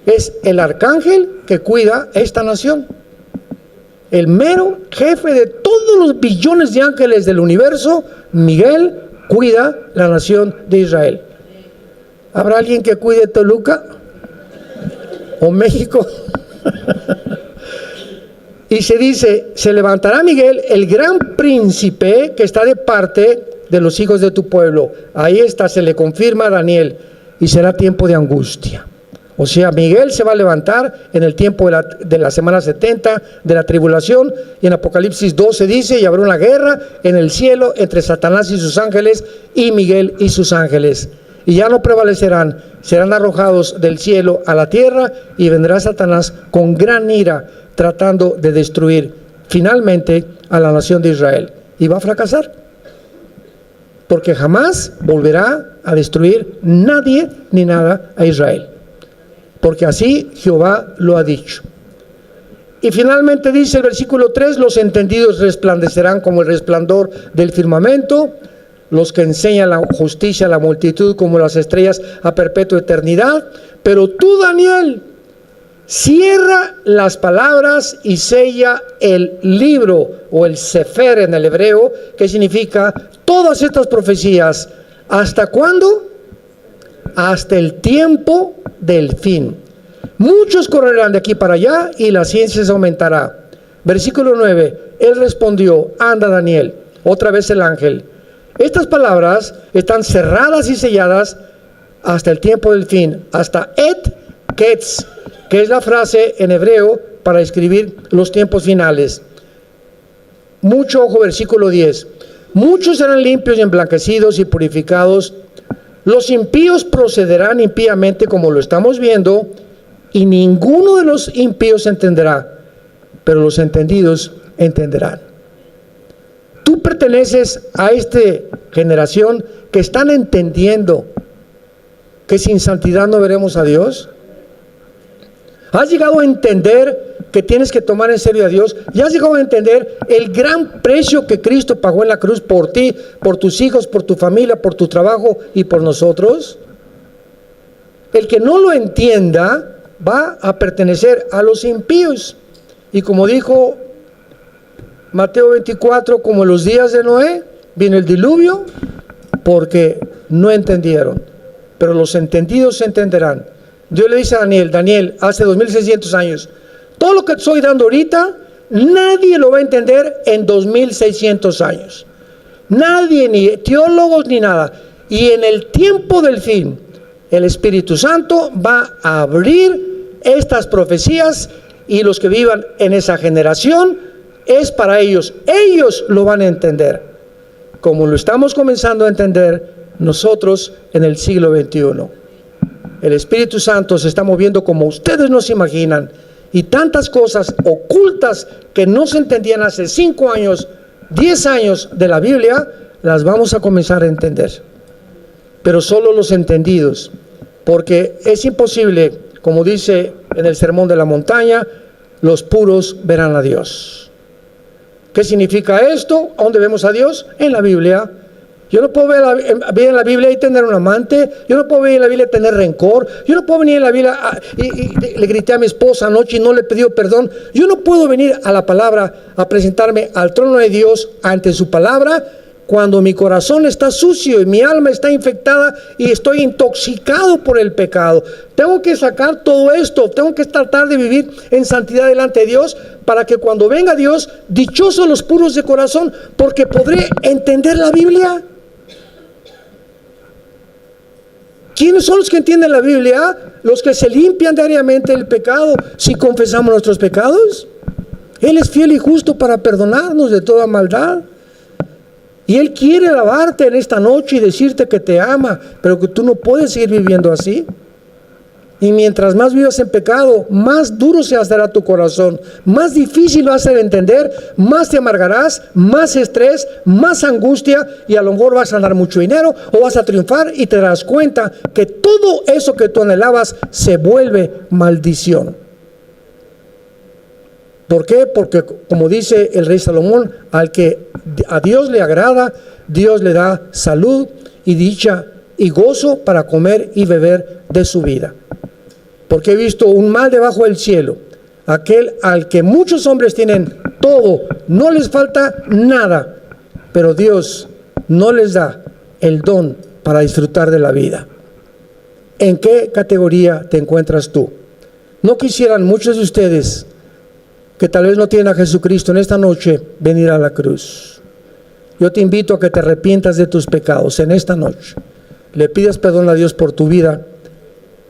Es el arcángel que cuida esta nación. El mero jefe de todos los billones de ángeles del universo, Miguel, cuida la nación de Israel. ¿Habrá alguien que cuide Toluca? ¿O México? Y se dice, se levantará Miguel, el gran príncipe que está de parte de los hijos de tu pueblo. Ahí está, se le confirma a Daniel, y será tiempo de angustia. O sea, Miguel se va a levantar en el tiempo de la semana 70 de la tribulación, y en Apocalipsis 12 dice, y habrá una guerra en el cielo entre Satanás y sus ángeles y Miguel y sus ángeles. Y ya no prevalecerán, serán arrojados del cielo a la tierra, y vendrá Satanás con gran ira tratando de destruir finalmente a la nación de Israel. Y va a fracasar, porque jamás volverá a destruir nadie ni nada a Israel. Porque así Jehová lo ha dicho. Y finalmente dice el versículo 3, los entendidos resplandecerán como el resplandor del firmamento, los que enseñan la justicia a la multitud como las estrellas a perpetua eternidad. Pero tú, Daniel, cierra las palabras y sella el libro, o el sefer en el hebreo, que significa todas estas profecías. ¿Hasta cuándo? Hasta el tiempo del fin. Muchos correrán de aquí para allá y la ciencia se aumentará. Versículo 9, él respondió, anda Daniel, otra vez el ángel. Estas palabras están cerradas y selladas hasta el tiempo del fin, hasta et ketz, que es la frase en hebreo para escribir los tiempos finales. Mucho ojo, versículo 10. Muchos serán limpios y emblanquecidos y purificados. Los impíos procederán impíamente como lo estamos viendo, y ninguno de los impíos entenderá, pero los entendidos entenderán. Tú perteneces a esta generación que están entendiendo que sin santidad no veremos a Dios. ¿Has llegado a entender que tienes que tomar en serio a Dios? ¿Ya has llegado a entender el gran precio que Cristo pagó en la cruz por ti, por tus hijos, por tu familia, por tu trabajo y por nosotros? El que no lo entienda va a pertenecer a los impíos. Y como dijo Mateo 24, como en los días de Noé, viene el diluvio porque no entendieron. Pero los entendidos se entenderán. Dios le dice a Daniel, Daniel, hace 2600 años, todo lo que estoy dando ahorita, nadie lo va a entender en 2600 años. Nadie, ni teólogos ni nada. Y en el tiempo del fin, el Espíritu Santo va a abrir estas profecías, y los que vivan en esa generación es para ellos. Ellos lo van a entender, como lo estamos comenzando a entender nosotros en el siglo XXI. El Espíritu Santo se está moviendo como ustedes no se imaginan, y tantas cosas ocultas que no se entendían hace 5 años, 10 años de la Biblia, las vamos a comenzar a entender. Pero solo los entendidos, porque es imposible, como dice en el Sermón de la Montaña, los puros verán a Dios. ¿Qué significa esto? ¿A dónde vemos a Dios? En la Biblia. Yo no puedo ver en la Biblia y tener un amante. Yo no puedo ver en la Biblia y tener rencor. Yo no puedo venir en la Biblia y le grité a mi esposa anoche y no le pidió perdón. Yo no puedo venir a la palabra a presentarme al trono de Dios ante su palabra cuando mi corazón está sucio y mi alma está infectada y estoy intoxicado por el pecado. Tengo que sacar todo esto. Tengo que tratar de vivir en santidad delante de Dios, para que cuando venga Dios, dichosos los puros de corazón, porque podré entender la Biblia. ¿Quiénes son los que entienden la Biblia? Los que se limpian diariamente del pecado, si confesamos nuestros pecados. Él es fiel y justo para perdonarnos de toda maldad. Y Él quiere lavarte en esta noche y decirte que te ama, pero que tú no puedes seguir viviendo así. Y mientras más vivas en pecado, más duro se hará tu corazón, más difícil va a ser entender, más te amargarás, más estrés, más angustia, y a lo mejor vas a ganar mucho dinero o vas a triunfar y te darás cuenta que todo eso que tú anhelabas se vuelve maldición. ¿Por qué? Porque, como dice el rey Salomón, al que a Dios le agrada, Dios le da salud y dicha y gozo para comer y beber de su vida. Porque he visto un mal debajo del cielo, aquel al que muchos hombres tienen todo, no les falta nada, pero Dios no les da el don para disfrutar de la vida. ¿En qué categoría te encuentras tú? ¿No quisieran muchos de ustedes que tal vez no tienen a Jesucristo en esta noche venir a la cruz? Yo te invito a que te arrepientas de tus pecados en esta noche, le pidas perdón a Dios por tu vida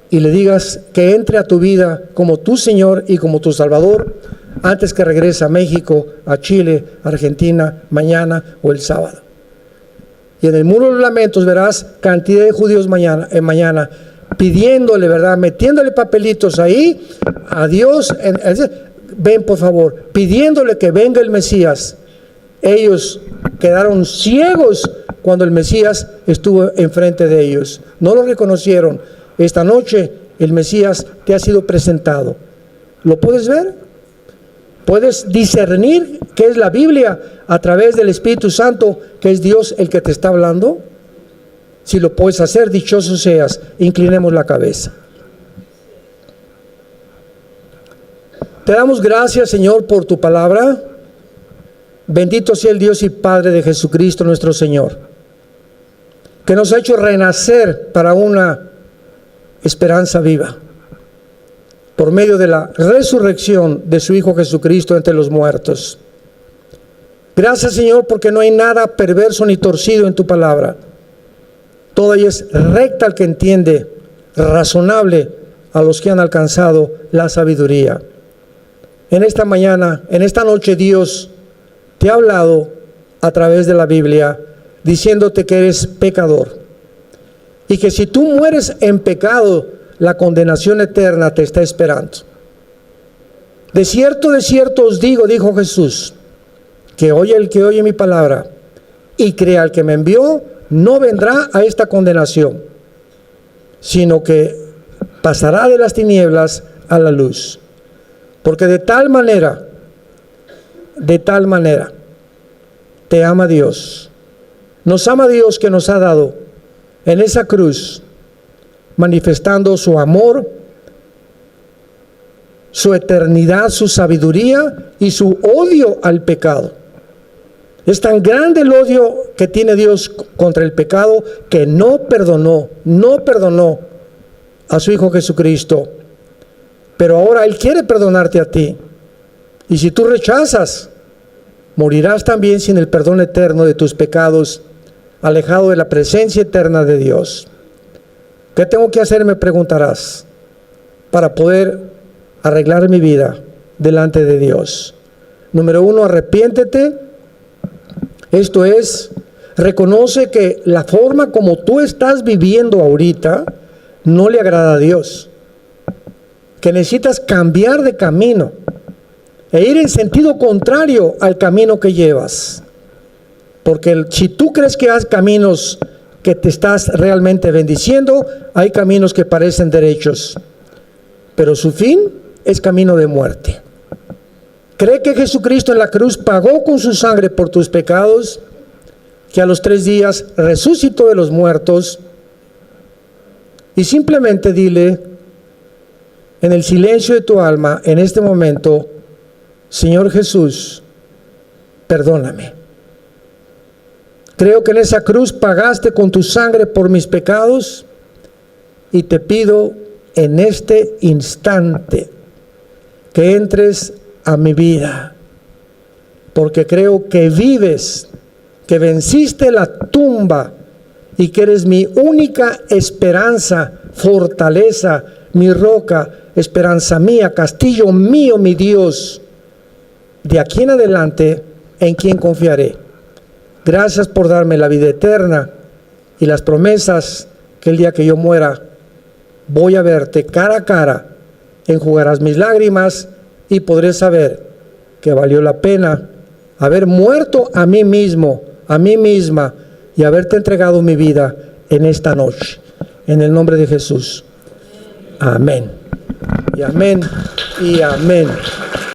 y le digas que entre a tu vida como tu Señor y como tu Salvador antes que regrese a México, a Chile, a Argentina, mañana o el sábado. Y en el muro de los lamentos verás cantidad de judíos mañana pidiéndole, ¿verdad? Metiéndole papelitos ahí a Dios. Ven por favor, pidiéndole que venga el Mesías. Ellos quedaron ciegos cuando el Mesías estuvo enfrente de ellos. No lo reconocieron. Esta noche el Mesías te ha sido presentado. ¿Lo puedes ver? ¿Puedes discernir qué es la Biblia a través del Espíritu Santo, que es Dios el que te está hablando? Si lo puedes hacer, dichoso seas. Inclinemos la cabeza. Te damos gracias, Señor, por tu palabra. Bendito sea el Dios y Padre de Jesucristo nuestro Señor, que nos ha hecho renacer para una esperanza viva por medio de la resurrección de su Hijo Jesucristo entre los muertos. Gracias, Señor, porque no hay nada perverso ni torcido en tu palabra. Toda ella es recta al que entiende, razonable a los que han alcanzado la sabiduría. En esta mañana, en esta noche, Dios te ha hablado a través de la Biblia, diciéndote que eres pecador y que si tú mueres en pecado, la condenación eterna te está esperando. De cierto os digo, dijo Jesús, que oye el que oye mi palabra y crea al que me envió, no vendrá a esta condenación, sino que pasará de las tinieblas a la luz. Porque de tal manera te ama Dios. Nos ama Dios, que nos ha dado en esa cruz, manifestando su amor, su eternidad, su sabiduría y su odio al pecado. Es tan grande el odio que tiene Dios contra el pecado, que no perdonó a su Hijo Jesucristo. Pero ahora Él quiere perdonarte a ti. Y si tú rechazas, morirás también sin el perdón eterno de tus pecados, alejado de la presencia eterna de Dios. ¿Qué tengo que hacer?, me preguntarás, para poder arreglar mi vida delante de Dios. Número 1, arrepiéntete. Esto es, reconoce que la forma como tú estás viviendo ahorita no le agrada a Dios, que necesitas cambiar de camino e ir en sentido contrario al camino que llevas. Porque si tú crees que hay caminos que te estás realmente bendiciendo, hay caminos que parecen derechos, pero su fin es camino de muerte. Cree que Jesucristo en la cruz pagó con su sangre por tus pecados, que a los 3 días resucitó de los muertos, y simplemente dile en el silencio de tu alma en este momento: Señor Jesús, perdóname. Creo que en esa cruz pagaste con tu sangre por mis pecados, y te pido en este instante que entres a mi vida, porque creo que vives, que venciste la tumba y que eres mi única esperanza, fortaleza, mi roca, esperanza mía, castillo mío, mi Dios. De aquí en adelante, ¿en quién confiaré? Gracias por darme la vida eterna y las promesas que el día que yo muera voy a verte cara a cara, enjugarás mis lágrimas y podré saber que valió la pena haber muerto a mí mismo, a mí misma, y haberte entregado mi vida en esta noche. En el nombre de Jesús. Amén. Y amén. Y amén.